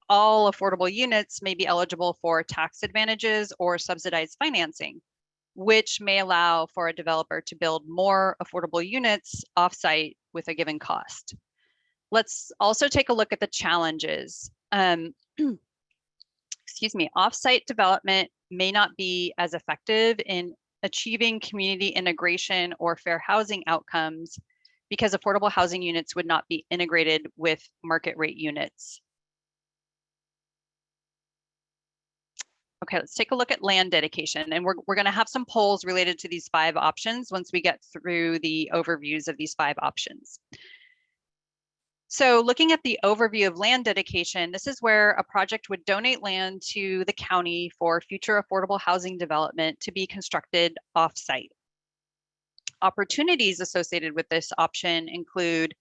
all affordable units may be eligible for tax advantages or subsidized financing, which may allow for a developer to build more affordable units off-site with a given cost. Let's also take a look at the challenges. Excuse me, off-site development may not be as effective in achieving community integration or fair housing outcomes because affordable housing units would not be integrated with market rate units. Okay, let's take a look at land dedication, and we're going to have some polls related to these 5 options once we get through the overviews of these 5 options. So looking at the overview of land dedication, this is where a project would donate land to the county for future affordable housing development to be constructed off-site. Opportunities associated with this option include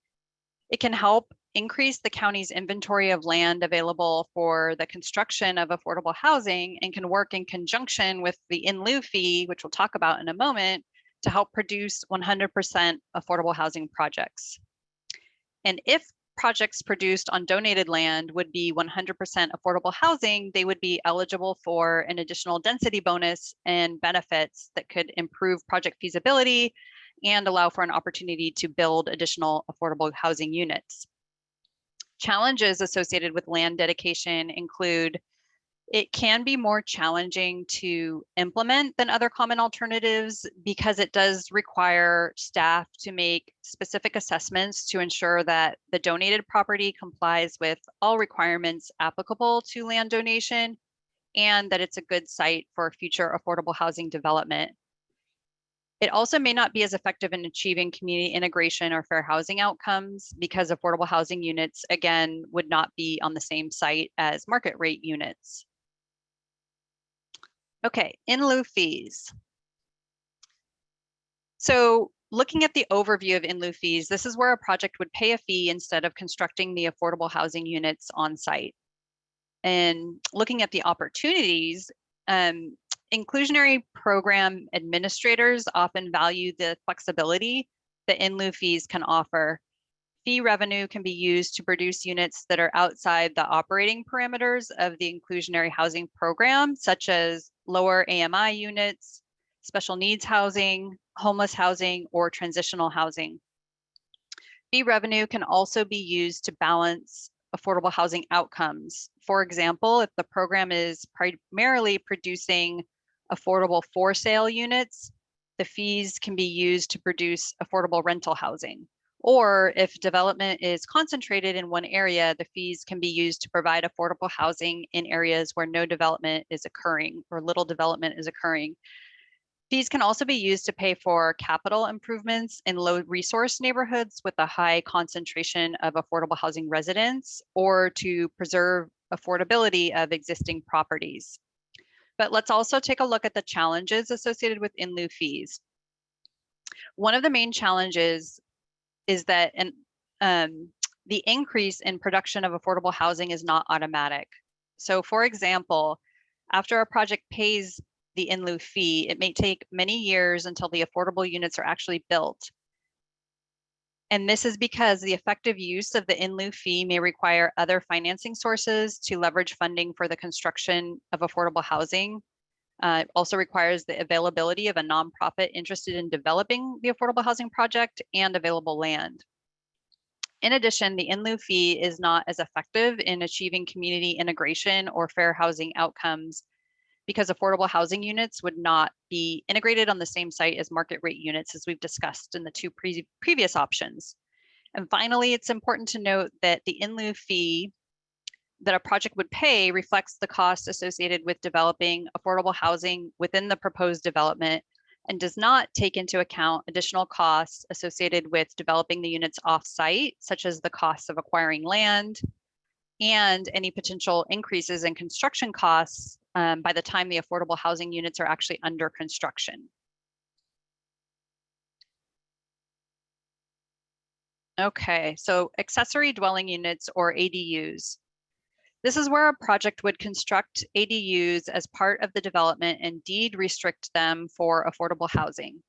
it can help increase the county's inventory of land available for the construction of affordable housing and can work in conjunction with the in lieu fee, which we'll talk about in a moment, to help produce 100% affordable housing projects. And if projects produced on donated land would be 100% affordable housing, they would be eligible for an additional density bonus and benefits that could improve project feasibility and allow for an opportunity to build additional affordable housing units. Challenges associated with land dedication include it can be more challenging to implement than other common alternatives because it does require staff to make specific assessments to ensure that the donated property complies with all requirements applicable to land donation and that it's a good site for future affordable housing development. It also may not be as effective in achieving community integration or fair housing outcomes because affordable housing units, again, would not be on the same site as market rate units. Okay, in lieu fees. So looking at the overview of in lieu fees, this is where a project would pay a fee instead of constructing the affordable housing units on site. And looking at the opportunities, inclusionary program administrators often value the flexibility that in lieu fees can offer. Fee revenue can be used to produce units that are outside the operating parameters of the inclusionary housing program, such as lower AMI units, special needs housing, homeless housing, or transitional housing. Fee revenue can also be used to balance affordable housing outcomes. For example, if the program is primarily producing affordable for sale units, the fees can be used to produce affordable rental housing. Or if development is concentrated in one area, the fees can be used to provide affordable housing in areas where no development is occurring or little development is occurring. Fees can also be used to pay for capital improvements in low resource neighborhoods with a high concentration of affordable housing residents or to preserve affordability of existing properties. But let's also take a look at the challenges associated with in lieu fees. One of the main challenges is that the increase in production of affordable housing is not automatic. So for example, after a project pays the in lieu fee, it may take many years until the affordable units are actually built. And this is because the effective use of the in lieu fee may require other financing sources to leverage funding for the construction of affordable housing. Also requires the availability of a nonprofit interested in developing the affordable housing project and available land. In addition, the in lieu fee is not as effective in achieving community integration or fair housing outcomes because affordable housing units would not be integrated on the same site as market rate units, as we've discussed in the two previous options. And finally, it's important to note that the in lieu fee that a project would pay reflects the cost associated with developing affordable housing within the proposed development and does not take into account additional costs associated with developing the units off-site, such as the costs of acquiring land and any potential increases in construction costs by the time the affordable housing units are actually under construction. Okay, so accessory dwelling units or ADUs. This is where a project would construct ADUs as part of the development and deed restrict them for affordable housing.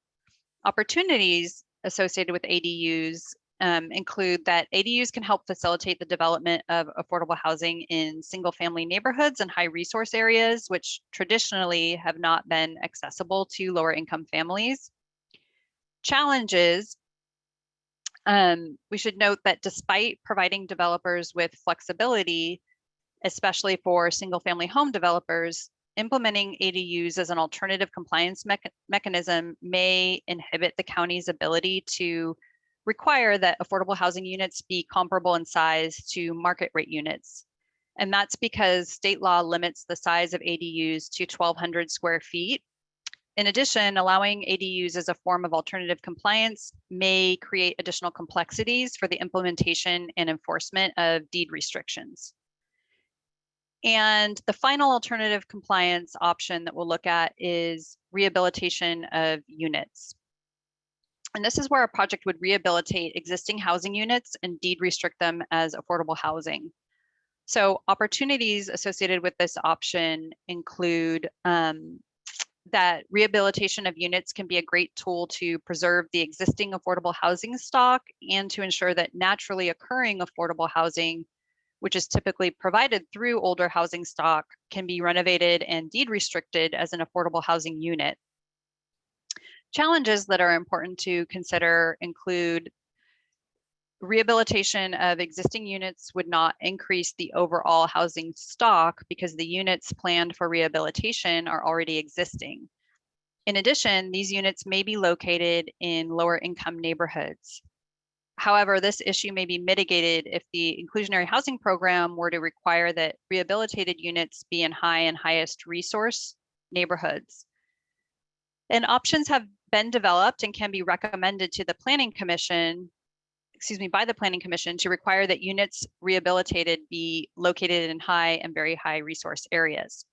Opportunities associated with ADUs include that ADUs can help facilitate the development of affordable housing in single-family neighborhoods and high-resource areas, which traditionally have not been accessible to lower-income families. Challenges. We should note that despite providing developers with flexibility, especially for single-family home developers, implementing ADUs as an alternative compliance mechanism may inhibit the county's ability to require that affordable housing units be comparable in size to market rate units. And that's because state law limits the size of ADUs to 1,200 square feet. In addition, allowing ADUs as a form of alternative compliance may create additional complexities for the implementation and enforcement of deed restrictions. And the final alternative compliance option that we'll look at is rehabilitation of units. And this is where a project would rehabilitate existing housing units and deed restrict them as affordable housing. So opportunities associated with this option include that rehabilitation of units can be a great tool to preserve the existing affordable housing stock and to ensure that naturally occurring affordable housing, which is typically provided through older housing stock, can be renovated and deed restricted as an affordable housing unit. Challenges that are important to consider include rehabilitation of existing units would not increase the overall housing stock because the units planned for rehabilitation are already existing. In addition, these units may be located in lower income neighborhoods. However, this issue may be mitigated if the inclusionary housing program were to require that rehabilitated units be in high and highest resource neighborhoods. And options have been developed and can be recommended to the Planning Commission, by the Planning Commission, to require that units rehabilitated be located in high and very high resource areas.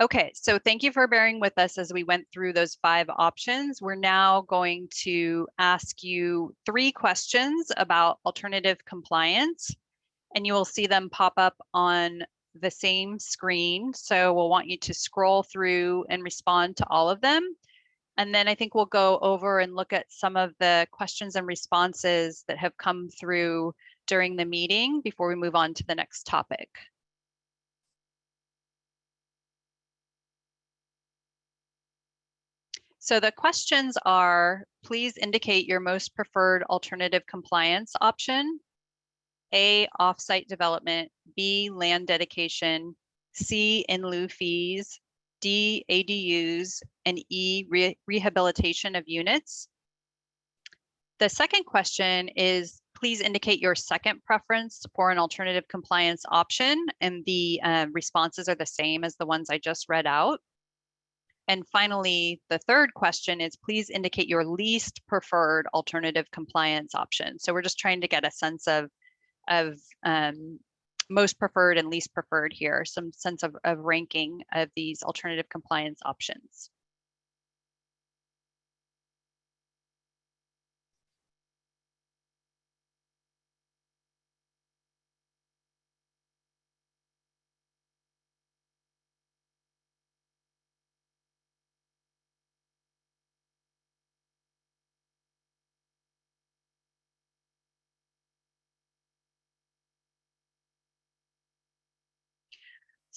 Okay, so thank you for bearing with us as we went through those 5 options. We're now going to ask you 3 questions about alternative compliance, and you will see them pop up on the same screen. So we'll want you to scroll through and respond to all of them. And then I think we'll go over and look at some of the questions and responses that have come through during the meeting before we move on to the next topic. So the questions are, please indicate your most preferred alternative compliance option. A, offsite development, B, land dedication, C, in lieu fees, D, ADUs, and E, rehabilitation of units. The second question is, please indicate your second preference for an alternative compliance option, and the responses are the same as the ones I just read out. And finally, the third question is, please indicate your least preferred alternative compliance option. So we're just trying to get a sense of most preferred and least preferred here, some sense of ranking of these alternative compliance options.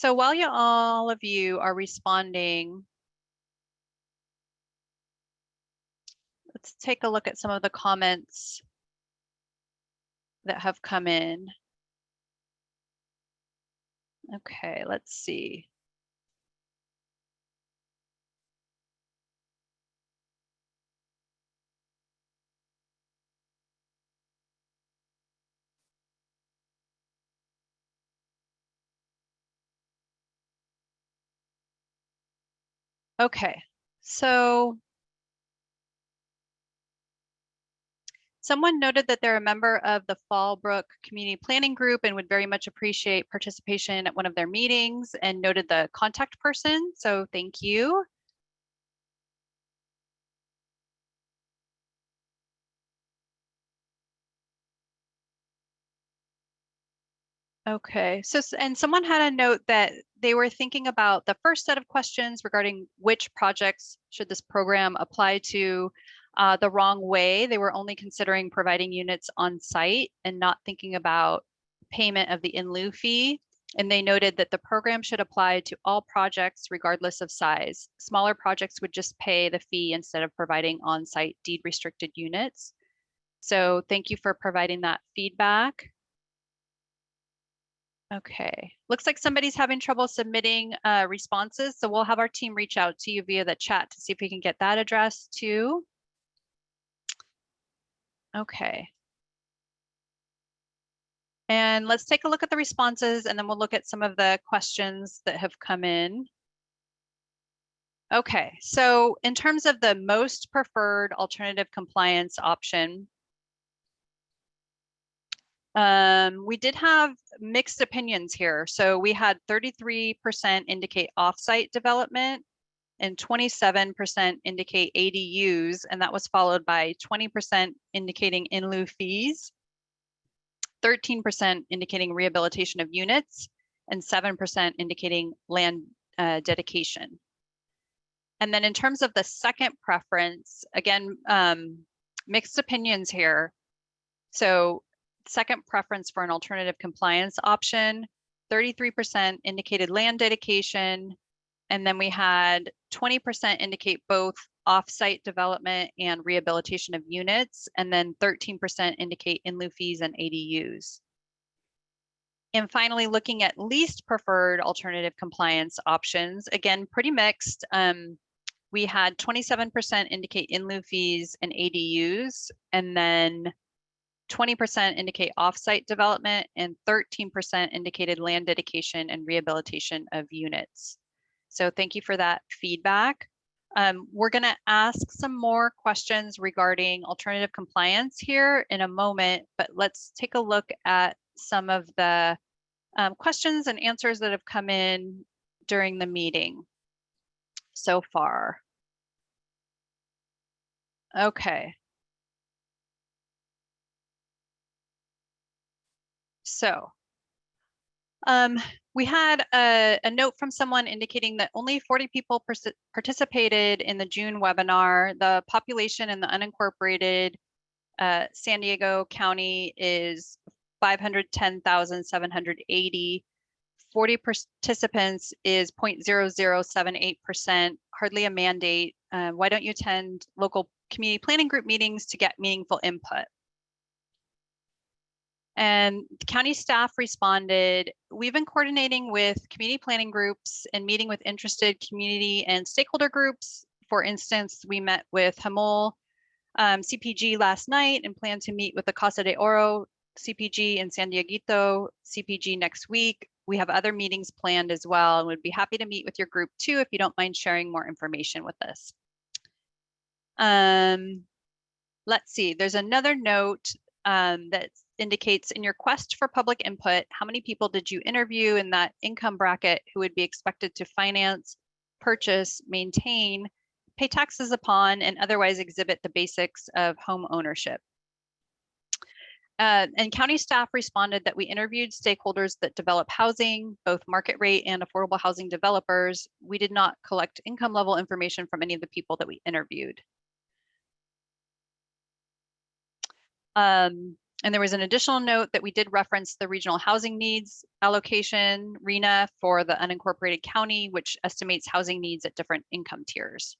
So while all of you are responding, let's take a look at some of the comments that have come in. Okay, let's see. Okay, so someone noted that they're a member of the Fallbrook Community Planning Group and would very much appreciate participation at one of their meetings, and noted the contact person. So thank you. Okay, so and someone had a note that they were thinking about the first set of questions regarding which projects should this program apply to the wrong way. They were only considering providing units on site and not thinking about payment of the in lieu fee. And they noted that the program should apply to all projects regardless of size. Smaller projects would just pay the fee instead of providing on-site deed restricted units. So thank you for providing that feedback. Okay, looks like somebody's having trouble submitting responses, so we'll have our team reach out to you via the chat to see if we can get that addressed too. Okay. And let's take a look at the responses, and then we'll look at some of the questions that have come in. Okay, so in terms of the most preferred alternative compliance option, we did have mixed opinions here. So we had 33% indicate offsite development and 27% indicate ADUs, and that was followed by 20% indicating in lieu fees, 13% indicating rehabilitation of units, and 7% indicating land dedication. And then in terms of the second preference, again, mixed opinions here. So second preference for an alternative compliance option, 33% indicated land dedication, and then we had 20% indicate both off-site development and rehabilitation of units, and then 13% indicate in lieu fees and ADUs. And finally, looking at least preferred alternative compliance options, again, pretty mixed. We had 27% indicate in lieu fees and ADUs, and then 20% indicate off-site development, and 13% indicated land dedication and rehabilitation of units. So thank you for that feedback. We're going to ask some more questions regarding alternative compliance here in a moment, but let's take a look at some of the questions and answers that have come in during the meeting so far. Okay. So we had a note from someone indicating that only 40 people participated in the June webinar. The population in the unincorporated San Diego County is 510,780. 40 participants is 0.0078%, hardly a mandate. Why don't you attend local community planning group meetings to get meaningful input? And the county staff responded, we've been coordinating with community planning groups and meeting with interested community and stakeholder groups. For instance, we met with Hamul CPG last night and plan to meet with the Casa de Oro CPG and San Dieguito CPG next week. We have other meetings planned as well and would be happy to meet with your group too if you don't mind sharing more information with us. Let's see, there's another note that indicates in your quest for public input, how many people did you interview in that income bracket who would be expected to finance, purchase, maintain, pay taxes upon, and otherwise exhibit the basics of home ownership? And county staff responded that we interviewed stakeholders that develop housing, both market rate and affordable housing developers. We did not collect income level information from any of the people that we interviewed. And there was an additional note that we did reference the regional housing needs allocation, RENA, for the unincorporated county, which estimates housing needs at different income tiers.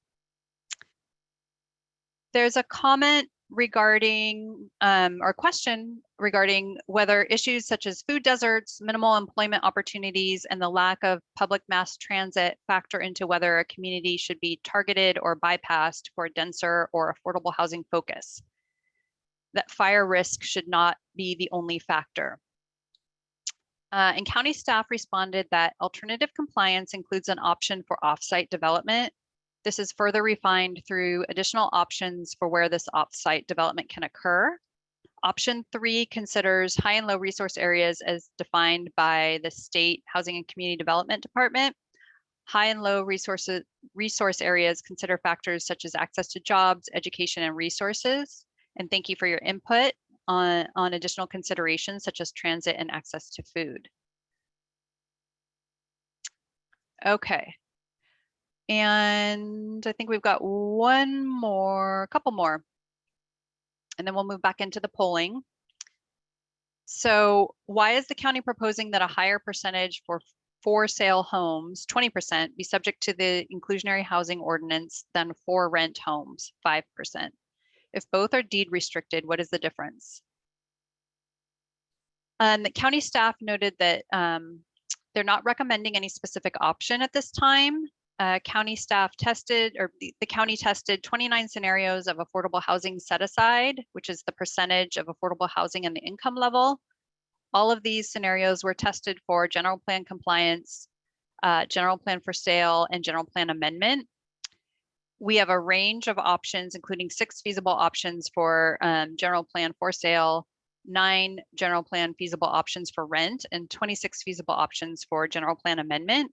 There's a comment regarding, or question regarding whether issues such as food deserts, minimal employment opportunities, and the lack of public mass transit factor into whether a community should be targeted or bypassed for a denser or affordable housing focus. That fire risk should not be the only factor. And county staff responded that alternative compliance includes an option for offsite development. This is further refined through additional options for where this offsite development can occur. Option 3 considers high and low resource areas as defined by the State Housing and Community Development Department. High and low resource areas consider factors such as access to jobs, education, and resources. And thank you for your input on additional considerations such as transit and access to food. Okay. And I think we've got a couple more, and then we'll move back into the polling. So why is the county proposing that a higher percentage for sale homes, 20%, be subject to the inclusionary housing ordinance than for rent homes, 5%? If both are deed restricted, what is the difference? The county staff noted that they're not recommending any specific option at this time. County staff tested, or the county tested 29 scenarios of affordable housing set aside, which is the percentage of affordable housing and the income level. All of these scenarios were tested for general plan compliance, general plan for sale, and general plan amendment. We have a range of options, including 6 feasible options for general plan for sale, 9 general plan feasible options for rent, and 26 feasible options for general plan amendment.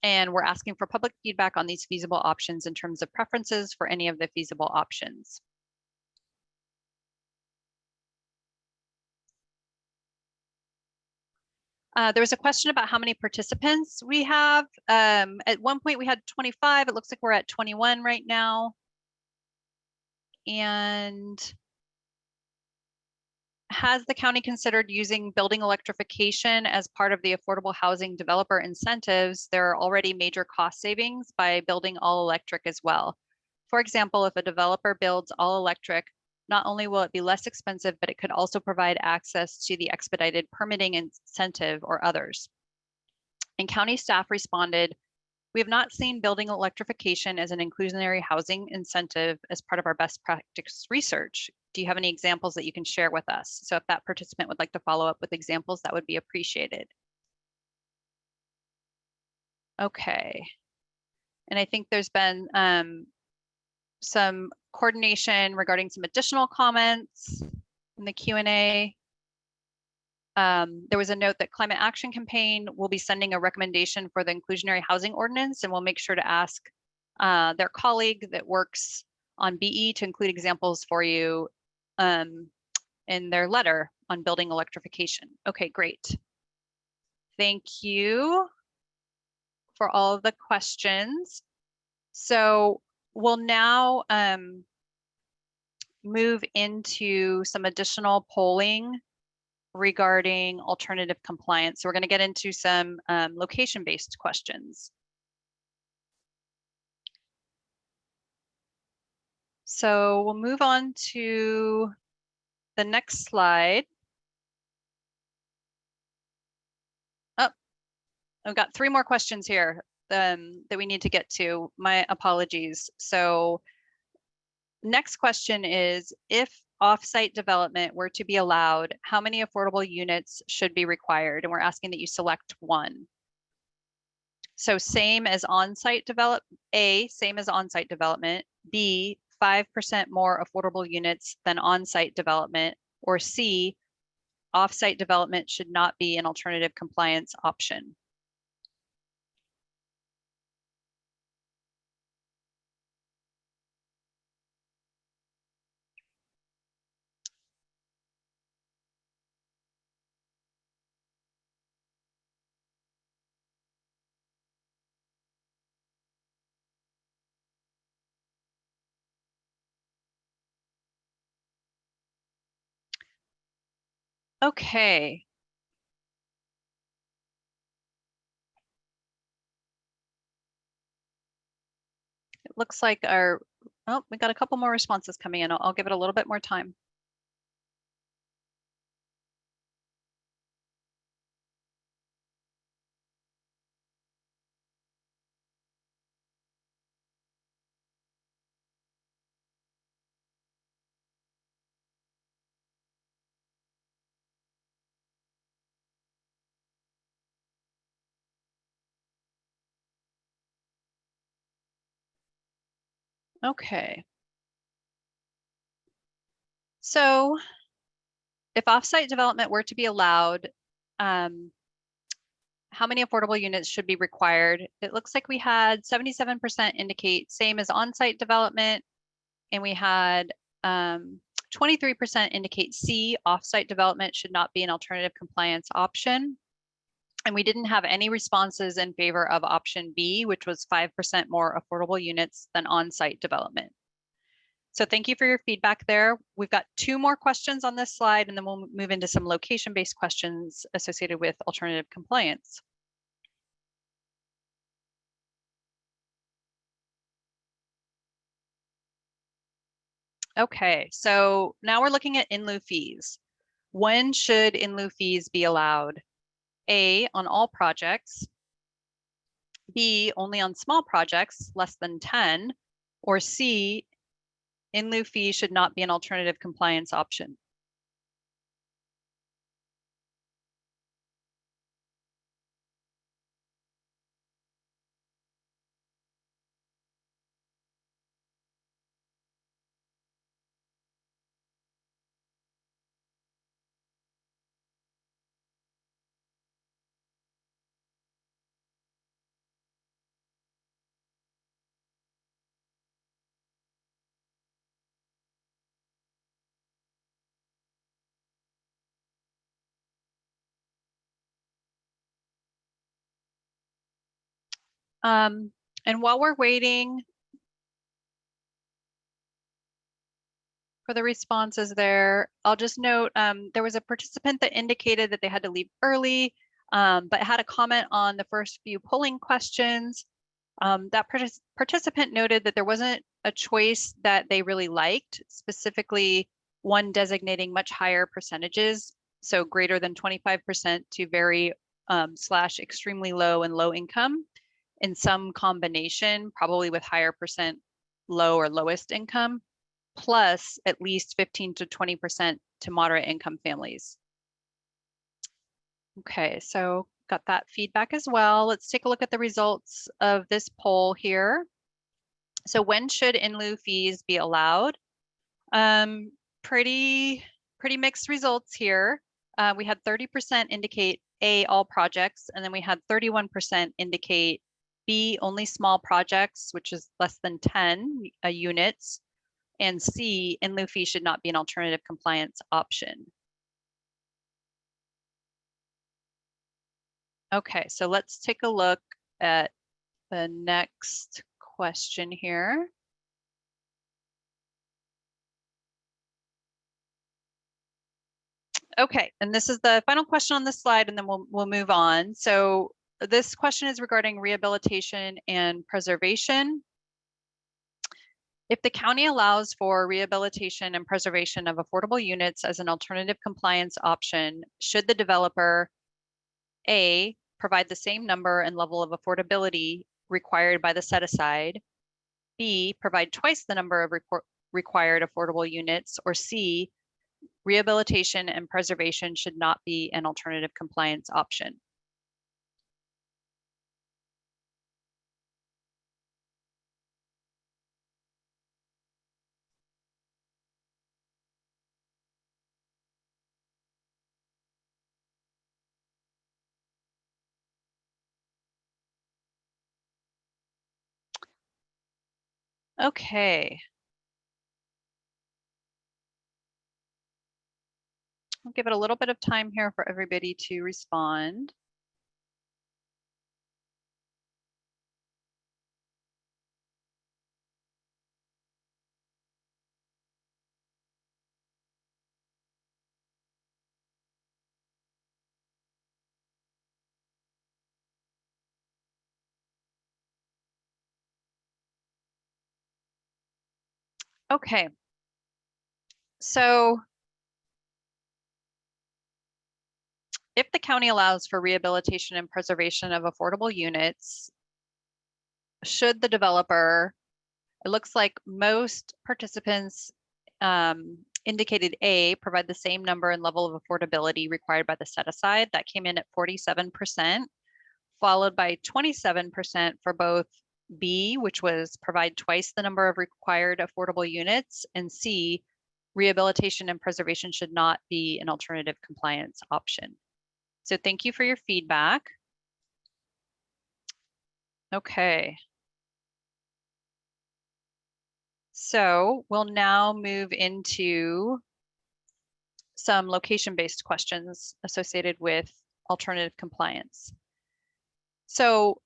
And we're asking for public feedback on these feasible options in terms of preferences for any of the feasible options. There was a question about how many participants we have. At one point we had 25. It looks like we're at 21 right now. And has the county considered using building electrification as part of the affordable housing developer incentives? There are already major cost savings by building all electric as well. For example, if a developer builds all electric, not only will it be less expensive, but it could also provide access to the expedited permitting incentive or others. And county staff responded, we have not seen building electrification as an inclusionary housing incentive as part of our best practice research. Do you have any examples that you can share with us? So if that participant would like to follow up with examples, that would be appreciated. Okay. And I think there's been some coordination regarding some additional comments in the Q&A. There was a note that Climate Action Campaign will be sending a recommendation for the inclusionary housing ordinance, and we'll make sure to ask their colleague that works on BE to include examples for you in their letter on building electrification. Okay, great. Thank you for all of the questions. So we'll now move into some additional polling regarding alternative compliance. So we're going to get into some location-based questions. So we'll move on to the next slide. Oh, I've got 3 more questions here that we need to get to. My apologies. So next question is, if off-site development were to be allowed, how many affordable units should be required? And we're asking that you select one. So same as on-site development, A, same as on-site development, B, 5% more affordable units than on-site development, or C, off-site development should not be an alternative compliance option. Okay. It looks like we got a couple more responses coming in. I'll give it a little bit more time. Okay. So if offsite development were to be allowed, how many affordable units should be required? It looks like we had 77% indicate same as on-site development, and we had 23% indicate C, off-site development should not be an alternative compliance option. And we didn't have any responses in favor of option B, which was 5% more affordable units than on-site development. So thank you for your feedback there. We've got 2 more questions on this slide, and then we'll move into some location-based questions associated with alternative compliance. Okay, so now we're looking at in lieu fees. When should in lieu fees be allowed? A, on all projects, B, only on small projects, less than 10, or C, in lieu fee should not be an alternative compliance option. And while we're waiting for the responses there, I'll just note there was a participant that indicated that they had to leave early, but had a comment on the first few polling questions. That participant noted that there wasn't a choice that they really liked, specifically one designating much higher percentages, so greater than 25% to very / extremely low and low income, in some combination, probably with higher percent low or lowest income, plus at least 15 to 20% to moderate income families. Okay, so got that feedback as well. Let's take a look at the results of this poll here. So when should in lieu fees be allowed? Pretty mixed results here. We had 30% indicate A, all projects, and then we had 31% indicate B, only small projects, which is less than 10 units, and C, in lieu fee should not be an alternative compliance option. Okay, so let's take a look at the next question here. Okay, and this is the final question on this slide, and then we'll move on. So this question is regarding rehabilitation and preservation. If the county allows for rehabilitation and preservation of affordable units as an alternative compliance option, should the developer A, provide the same number and level of affordability required by the set aside, B, provide twice the number of required affordable units, or C, rehabilitation and preservation should not be an alternative compliance option? Okay. I'll give it a little bit of time here for everybody to respond. Okay. So if the county allows for rehabilitation and preservation of affordable units, should the developer, it looks like most participants indicated A, provide the same number and level of affordability required by the set aside. That came in at 47%, followed by 27% for both B, which was provide twice the number of required affordable units, and C, rehabilitation and preservation should not be an alternative compliance option. So thank you for your feedback. Okay. So we'll now move into some location-based questions associated with alternative compliance. So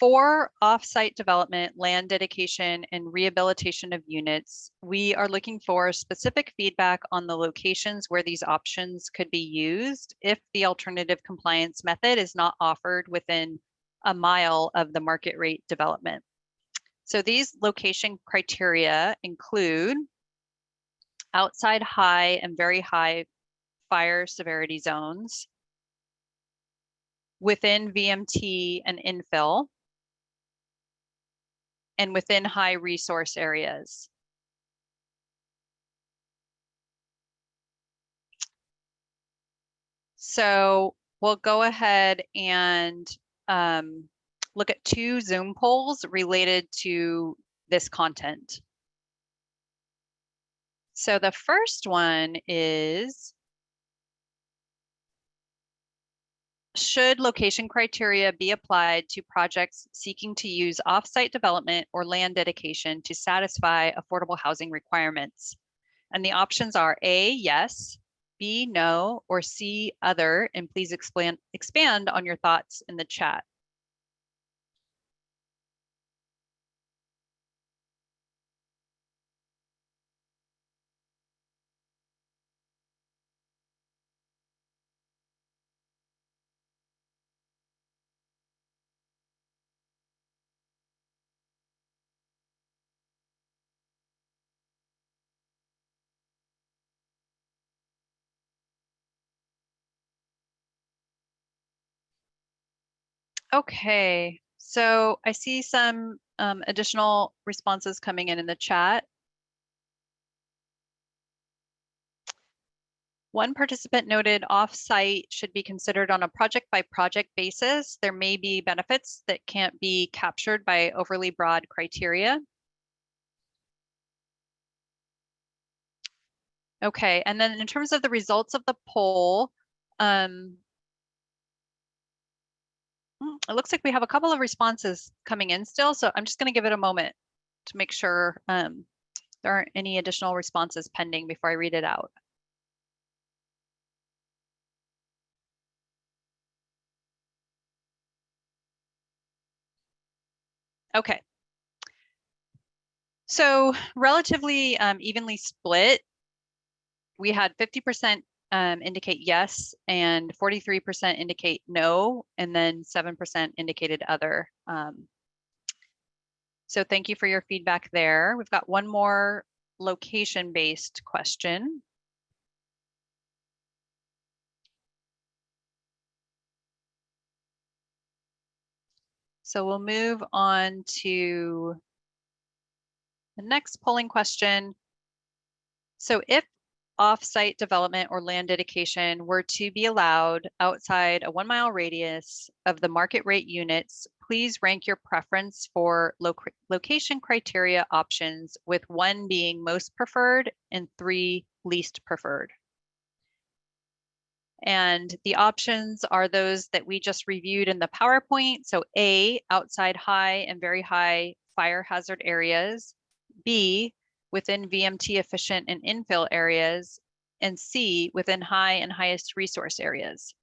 for off-site development, land dedication, and rehabilitation of units, we are looking for specific feedback on the locations where these options could be used if the alternative compliance method is not offered within a mile of the market rate development. So these location criteria include outside high and very high fire severity zones, within VMT and infill, and within high resource areas. So we'll go ahead and look at 2 Zoom polls related to this content. So the first one is, should location criteria be applied to projects seeking to use off-site development or land dedication to satisfy affordable housing requirements? And the options are A, yes, B, no, or C, other. And please expand on your thoughts in the chat. Okay, so I see some additional responses coming in the chat. One participant noted off-site should be considered on a project-by-project basis. There may be benefits that can't be captured by overly broad criteria. Okay, and then in terms of the results of the poll, it looks like we have a couple of responses coming in still, so I'm just going to give it a moment to make sure there aren't any additional responses pending before I read it out. Okay. So relatively evenly split. We had 50% indicate yes and 43% indicate no, and then 7% indicated other. So thank you for your feedback there. We've got one more location-based question. So we'll move on to the next polling question. So if off-site development or land dedication were to be allowed outside a 1 mile radius of the market rate units, please rank your preference for location criteria options, with 1 being most preferred and 3 least preferred. And the options are those that we just reviewed in the PowerPoint. So A, outside high and very high fire hazard areas, B, within VMT efficient and infill areas, and C, within high and highest resource areas.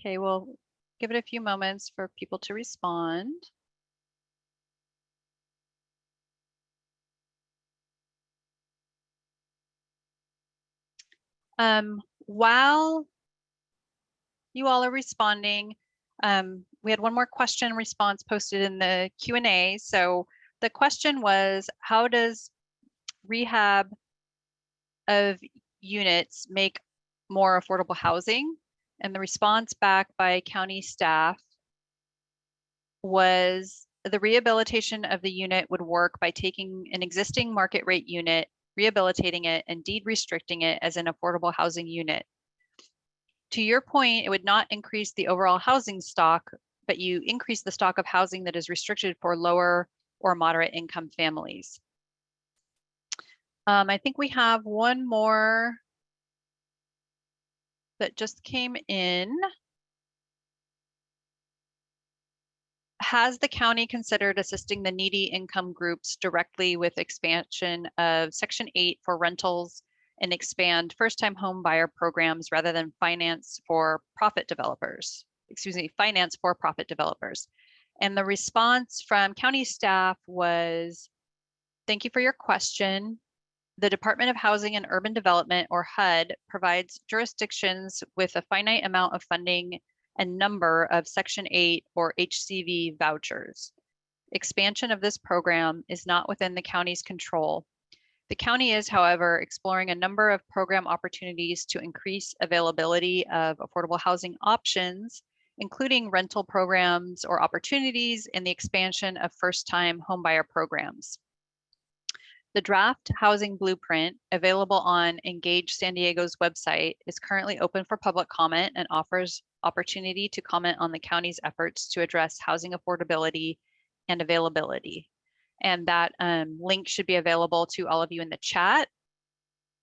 Okay, we'll give it a few moments for people to respond. While you all are responding, we had one more question response posted in the Q&A. So the question was, how does rehab of units make more affordable housing? And the response back by county staff was the rehabilitation of the unit would work by taking an existing market rate unit, rehabilitating it, and deed restricting it as an affordable housing unit. To your point, it would not increase the overall housing stock, but you increase the stock of housing that is restricted for lower or moderate income families. I think we have one more that just came in. Has the county considered assisting the needy income groups directly with expansion of Section 8 for rentals and expand first-time home buyer programs rather than finance for profit developers? Excuse me, finance for profit developers. And the response from county staff was, thank you for your question. The Department of Housing and Urban Development, or HUD, provides jurisdictions with a finite amount of funding and number of Section 8 or HCV vouchers. Expansion of this program is not within the county's control. The county is, however, exploring a number of program opportunities to increase availability of affordable housing options, including rental programs or opportunities in the expansion of first-time homebuyer programs. The draft housing blueprint, available on Engage San Diego's website, is currently open for public comment and offers opportunity to comment on the county's efforts to address housing affordability and availability. And that link should be available to all of you in the chat.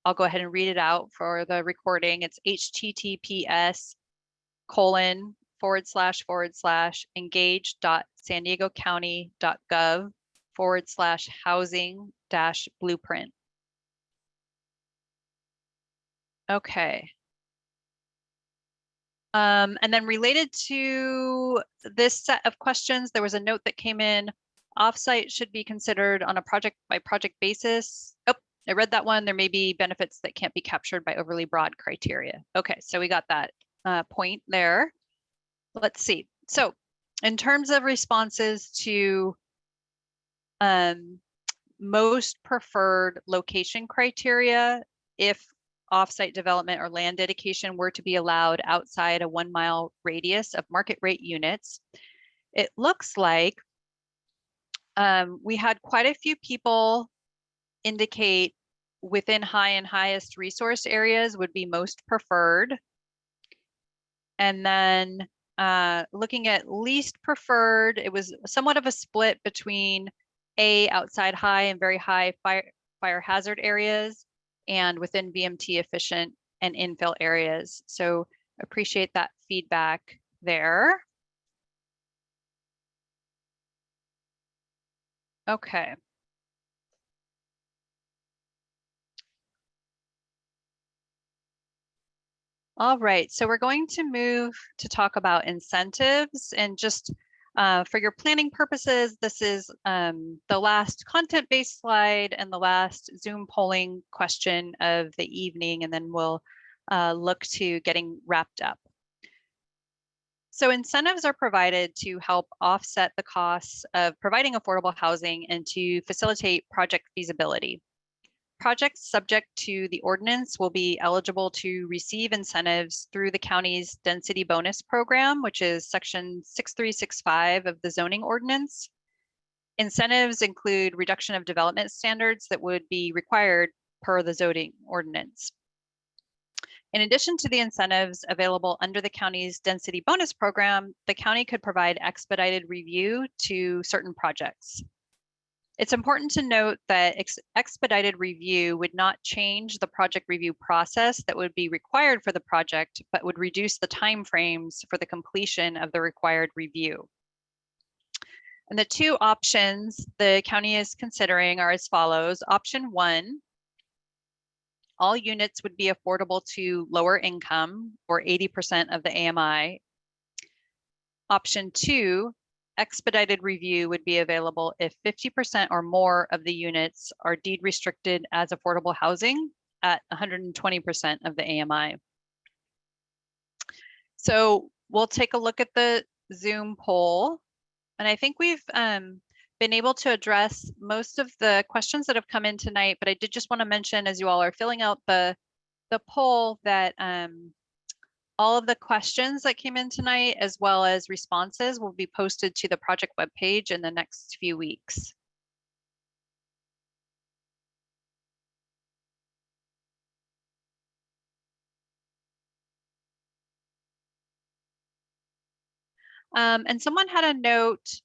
I'll go ahead and read it out for the recording. It's https://engage.sandiegocounty.gov/housing-blueprint. Okay. And then related to this set of questions, there was a note that came in. Offsite should be considered on a project by project basis. Oh, I read that one. There may be benefits that can't be captured by overly broad criteria. Okay, so we got that point there. Let's see. So in terms of responses to most preferred location criteria, if offsite development or land dedication were to be allowed outside a 1 mile radius of market rate units, it looks like we had quite a few people indicate within high and highest resource areas would be most preferred. And then looking at least preferred, it was somewhat of a split between outside high and very high fire hazard areas and within VMT efficient and infill areas. So appreciate that feedback there. Okay. All right, so we're going to move to talk about incentives, and just for your planning purposes, this is the last content-based slide and the last Zoom polling question of the evening, and then we'll look to getting wrapped up. So incentives are provided to help offset the costs of providing affordable housing and to facilitate project feasibility. Projects subject to the ordinance will be eligible to receive incentives through the county's density bonus program, which is section 6365 of the zoning ordinance. Incentives include reduction of development standards that would be required per the zoning ordinance. In addition to the incentives available under the county's density bonus program, the county could provide expedited review to certain projects. It's important to note that expedited review would not change the project review process that would be required for the project, but would reduce the timeframes for the completion of the required review. And the two options the county is considering are as follows. Option 1, all units would be affordable to lower income, or 80% of the AMI. Option 2, expedited review would be available if 50% or more of the units are deed restricted as affordable housing at 120% of the AMI. So we'll take a look at the Zoom poll. And I think we've been able to address most of the questions that have come in tonight, but I did just want to mention, as you all are filling out the poll, that all of the questions that came in tonight, as well as responses, will be posted to the project webpage in the next few weeks. And someone had a note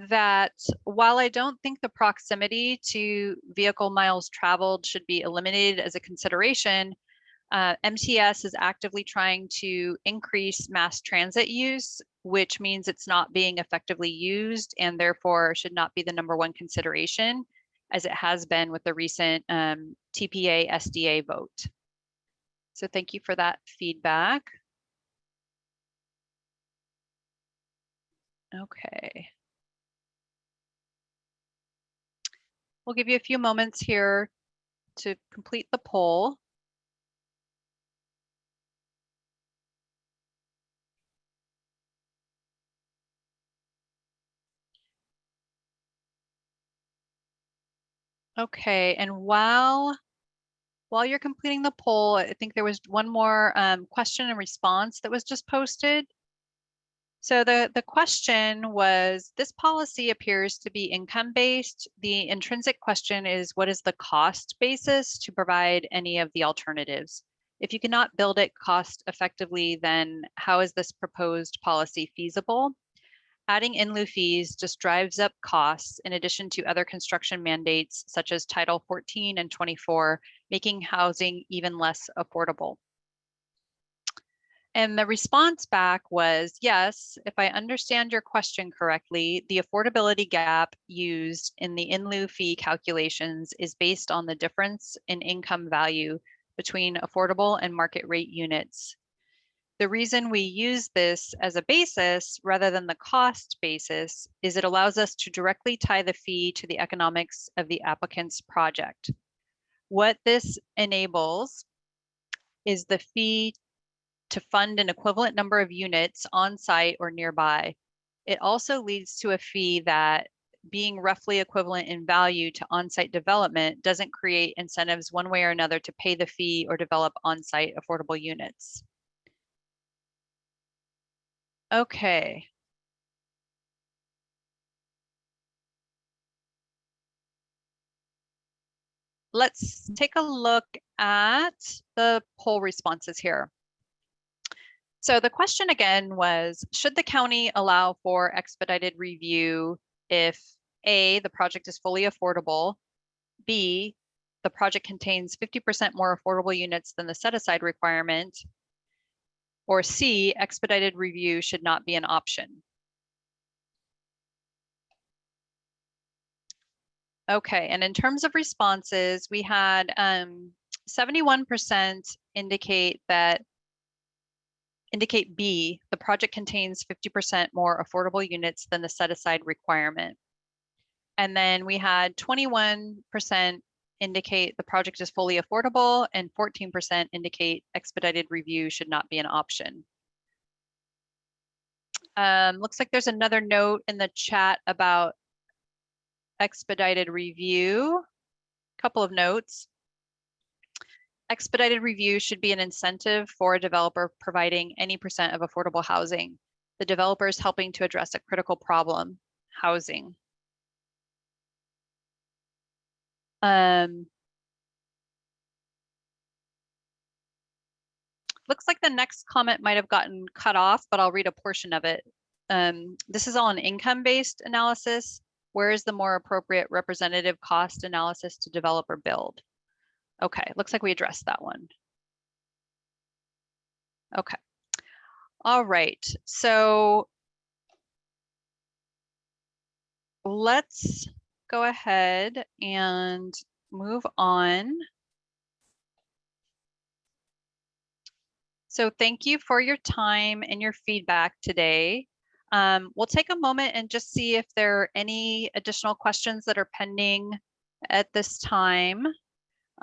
that while I don't think the proximity to vehicle miles traveled should be eliminated as a consideration, MTS is actively trying to increase mass transit use, which means it's not being effectively used and therefore should not be the #1 consideration, as it has been with the recent TPA SDA vote. So thank you for that feedback. Okay. We'll give you a few moments here to complete the poll. Okay, and while you're completing the poll, I think there was one more question and response that was just posted. So the question was, this policy appears to be income-based. The intrinsic question is, what is the cost basis to provide any of the alternatives? If you cannot build it cost effectively, then how is this proposed policy feasible? Adding in lieu fees just drives up costs in addition to other construction mandates such as Title 14 and 24, making housing even less affordable. And the response back was, yes, if I understand your question correctly, the affordability gap used in the in lieu fee calculations is based on the difference in income value between affordable and market rate units. The reason we use this as a basis rather than the cost basis is it allows us to directly tie the fee to the economics of the applicant's project. What this enables is the fee to fund an equivalent number of units on site or nearby. It also leads to a fee that, being roughly equivalent in value to on-site development, doesn't create incentives one way or another to pay the fee or develop on-site affordable units. Okay. Let's take a look at the poll responses here. So the question again was, should the county allow for expedited review if A, the project is fully affordable, B, the project contains 50% more affordable units than the set-aside requirement, or C, expedited review should not be an option? Okay, and in terms of responses, we had 71% indicate B, the project contains 50% more affordable units than the set-aside requirement. And then we had 21% indicate the project is fully affordable and 14% indicate expedited review should not be an option. Looks like there's another note in the chat about expedited review. Couple of notes. Expedited review should be an incentive for a developer providing any percent of affordable housing. The developer is helping to address a critical problem, housing. Looks like the next comment might have gotten cut off, but I'll read a portion of it. This is all an income-based analysis. Where is the more appropriate representative cost analysis to develop or build? Okay, looks like we addressed that one. Okay. All right, so let's go ahead and move on. So thank you for your time and your feedback today. We'll take a moment and just see if there are any additional questions that are pending at this time.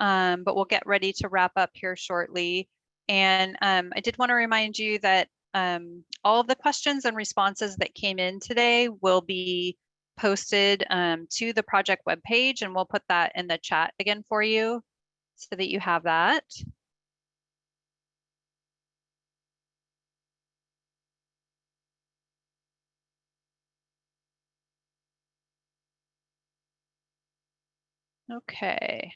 But we'll get ready to wrap up here shortly. And I did want to remind you that all of the questions and responses that came in today will be posted to the project webpage, and we'll put that in the chat again for you so that you have that. Okay.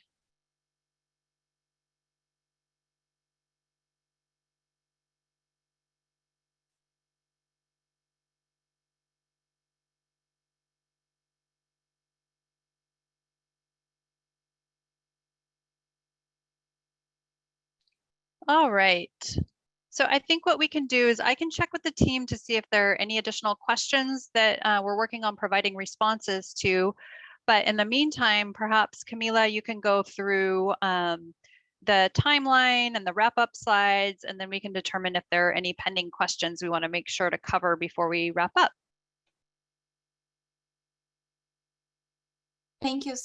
All right. So I think what we can do is I can check with the team to see if there are any additional questions that we're working on providing responses to. But in the meantime, perhaps Camila, you can go through the timeline and the wrap up slides, and then we can determine if there are any pending questions we want to make sure to cover before we wrap up.
Thank you.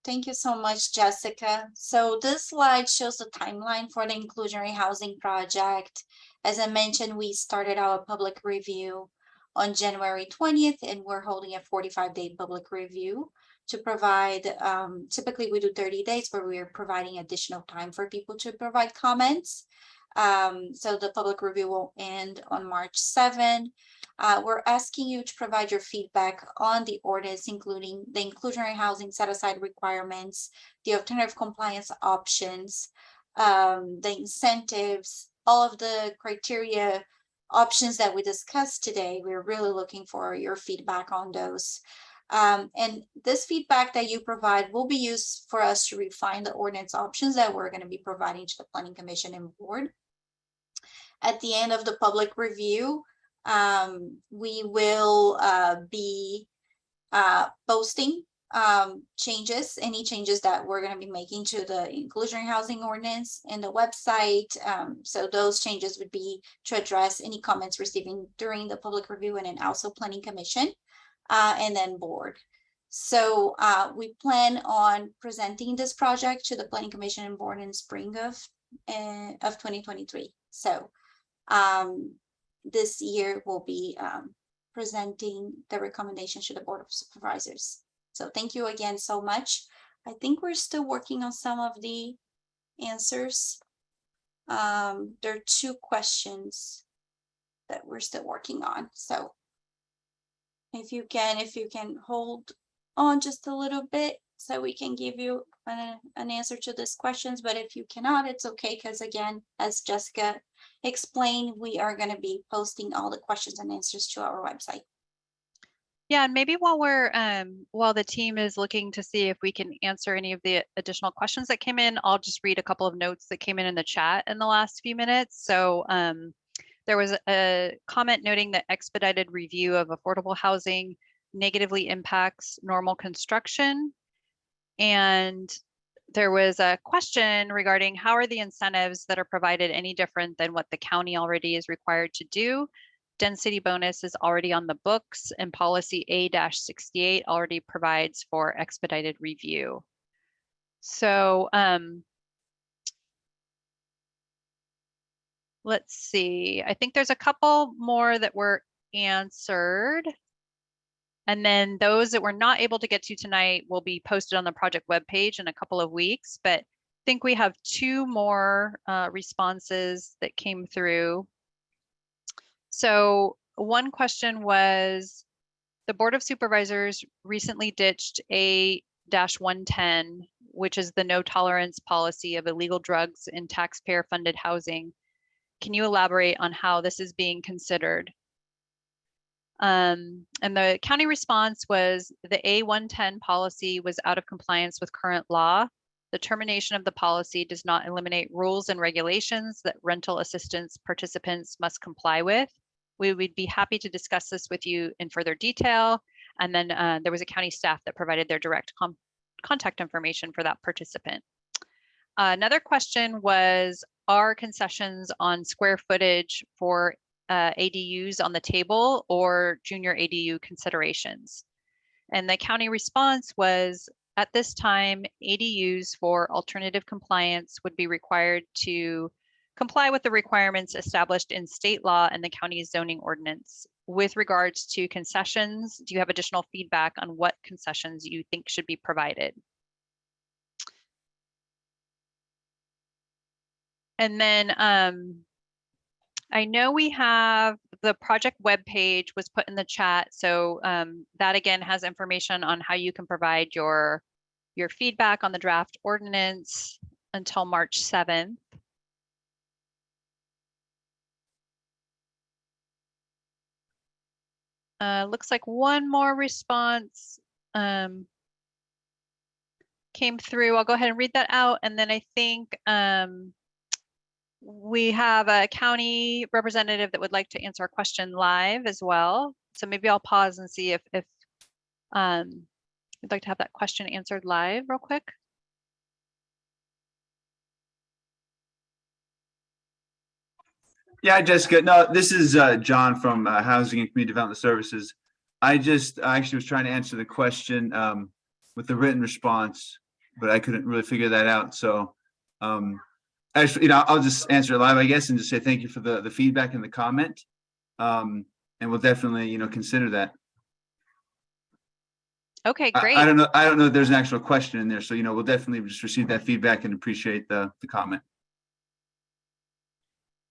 Thank you so much, Jessica. So this slide shows the timeline for the inclusionary housing project. As I mentioned, we started our public review on January 20th, and we're holding a 45-day public review to provide, typically we do 30 days, but we are providing additional time for people to provide comments. So the public review will end on March 7. We're asking you to provide your feedback on the ordinance, including the inclusionary housing set-aside requirements, the alternative compliance options, the incentives, all of the criteria options that we discussed today. We're really looking for your feedback on those. And this feedback that you provide will be used for us to refine the ordinance options that we're going to be providing to the Planning Commission and Board. At the end of the public review, we will be posting changes, any changes that we're going to be making to the inclusionary housing ordinance and the website. So those changes would be to address any comments receiving during the public review, and then also Planning Commission and then Board. So we plan on presenting this project to the Planning Commission and Board in spring of 2023. So this year we'll be presenting the recommendation to the Board of Supervisors. So thank you again so much. I think we're still working on some of the answers. There are 2 questions that we're still working on. So if you can hold on just a little bit so we can give you an answer to these questions, but if you cannot, it's okay, because again, as Jessica explained, we are going to be posting all the questions and answers to our website.
Yeah, and maybe while the team is looking to see if we can answer any of the additional questions that came in, I'll just read a couple of notes that came in the chat in the last few minutes. So there was a comment noting that expedited review of affordable housing negatively impacts normal construction. And there was a question regarding how are the incentives that are provided any different than what the county already is required to do? Density bonus is already on the books, and policy A-68 already provides for expedited review. So let's see, I think there's a couple more that were answered. And then those that we're not able to get to tonight will be posted on the project webpage in a couple of weeks. But I think we have 2 more responses that came through. So one question was, the Board of Supervisors recently ditched A-110, which is the no tolerance policy of illegal drugs in taxpayer funded housing. Can you elaborate on how this is being considered? And the county response was the A-110 policy was out of compliance with current law. The termination of the policy does not eliminate rules and regulations that rental assistance participants must comply with. We would be happy to discuss this with you in further detail. And then there was a county staff that provided their direct contact information for that participant. Another question was, are concessions on square footage for ADUs on the table or junior ADU considerations? And the county response was, at this time, ADUs for alternative compliance would be required to comply with the requirements established in state law and the county's zoning ordinance. With regards to concessions, do you have additional feedback on what concessions you think should be provided? And then I know we have the project webpage was put in the chat. So that again has information on how you can provide your feedback on the draft ordinance until March 7th. Looks like one more response came through. I'll go ahead and read that out. And then I think we have a county representative that would like to answer a question live as well. So maybe I'll pause and see if you'd like to have that question answered live real quick.
Yeah, Jessica. No, this is John from Housing and Community Development Services. I actually was trying to answer the question with the written response, but I couldn't really figure that out. So actually, I'll just answer it live, I guess, and just say thank you for the feedback and the comment. And we'll definitely, consider that.
Okay, great.
I don't know if there's an actual question in there. So, we'll definitely just receive that feedback and appreciate the comment.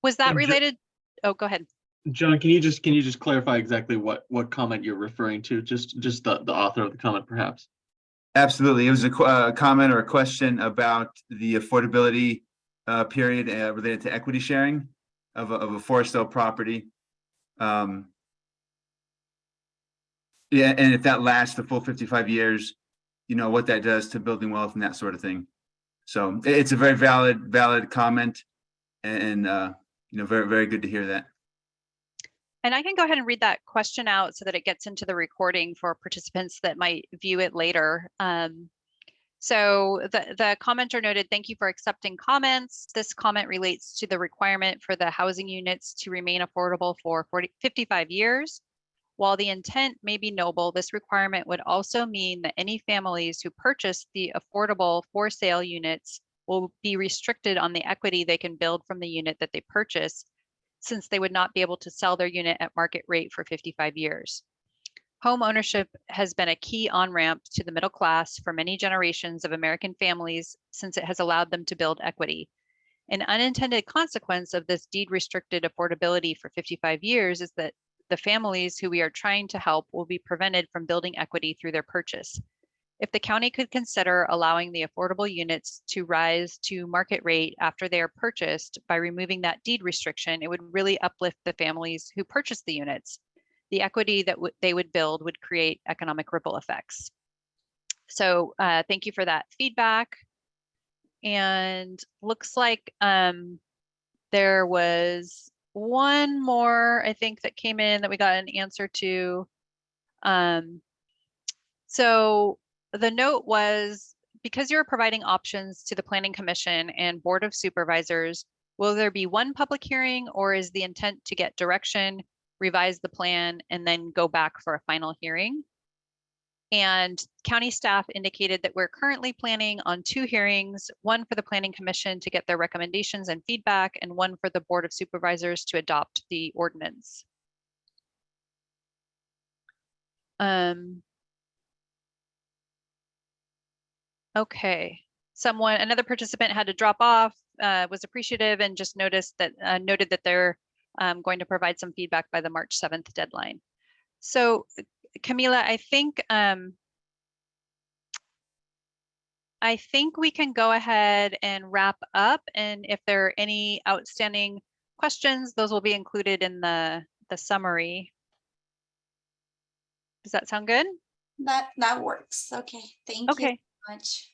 Was that related? Oh, go ahead.
John, can you just clarify exactly what comment you're referring to? Just the author of the comment, perhaps.
Absolutely. It was a comment or a question about the affordability period related to equity sharing of a for-sale property. Yeah, and if that lasts the full 55 years, what that does to building wealth and that sort of thing. So it's a very valid comment, and very, very good to hear that.
And I can go ahead and read that question out so that it gets into the recording for participants that might view it later. So the commenter noted, thank you for accepting comments. This comment relates to the requirement for the housing units to remain affordable for 55 years. While the intent may be noble, this requirement would also mean that any families who purchase the affordable for sale units will be restricted on the equity they can build from the unit that they purchase, since they would not be able to sell their unit at market rate for 55 years. Home ownership has been a key on-ramp to the middle class for many generations of American families, since it has allowed them to build equity. An unintended consequence of this deed-restricted affordability for 55 years is that the families who we are trying to help will be prevented from building equity through their purchase. If the county could consider allowing the affordable units to rise to market rate after they are purchased by removing that deed restriction, it would really uplift the families who purchase the units. The equity that they would build would create economic ripple effects. So thank you for that feedback. And looks like there was one more, I think, that came in that we got an answer to. So the note was, because you're providing options to the Planning Commission and Board of Supervisors, will there be one public hearing, or is the intent to get direction, revise the plan, and then go back for a final hearing? And county staff indicated that we're currently planning on 2 hearings, one for the Planning Commission to get their recommendations and feedback, and one for the Board of Supervisors to adopt the ordinance. Okay, another participant had to drop off, was appreciative, and just noted that they're going to provide some feedback by the March 7th deadline. So Camila, I think we can go ahead and wrap up, and if there are any outstanding questions, those will be included in the summary. Does that sound good?
That works. Okay, thank you so much.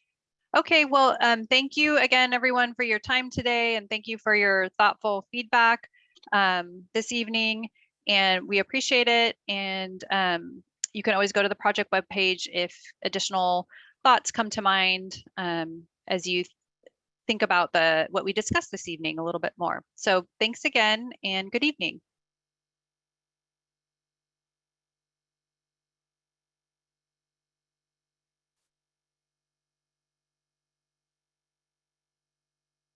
Okay, well, thank you again, everyone, for your time today, and thank you for your thoughtful feedback this evening, and we appreciate it. And you can always go to the project webpage if additional thoughts come to mind as you think about what we discussed this evening a little bit more. So thanks again and good evening.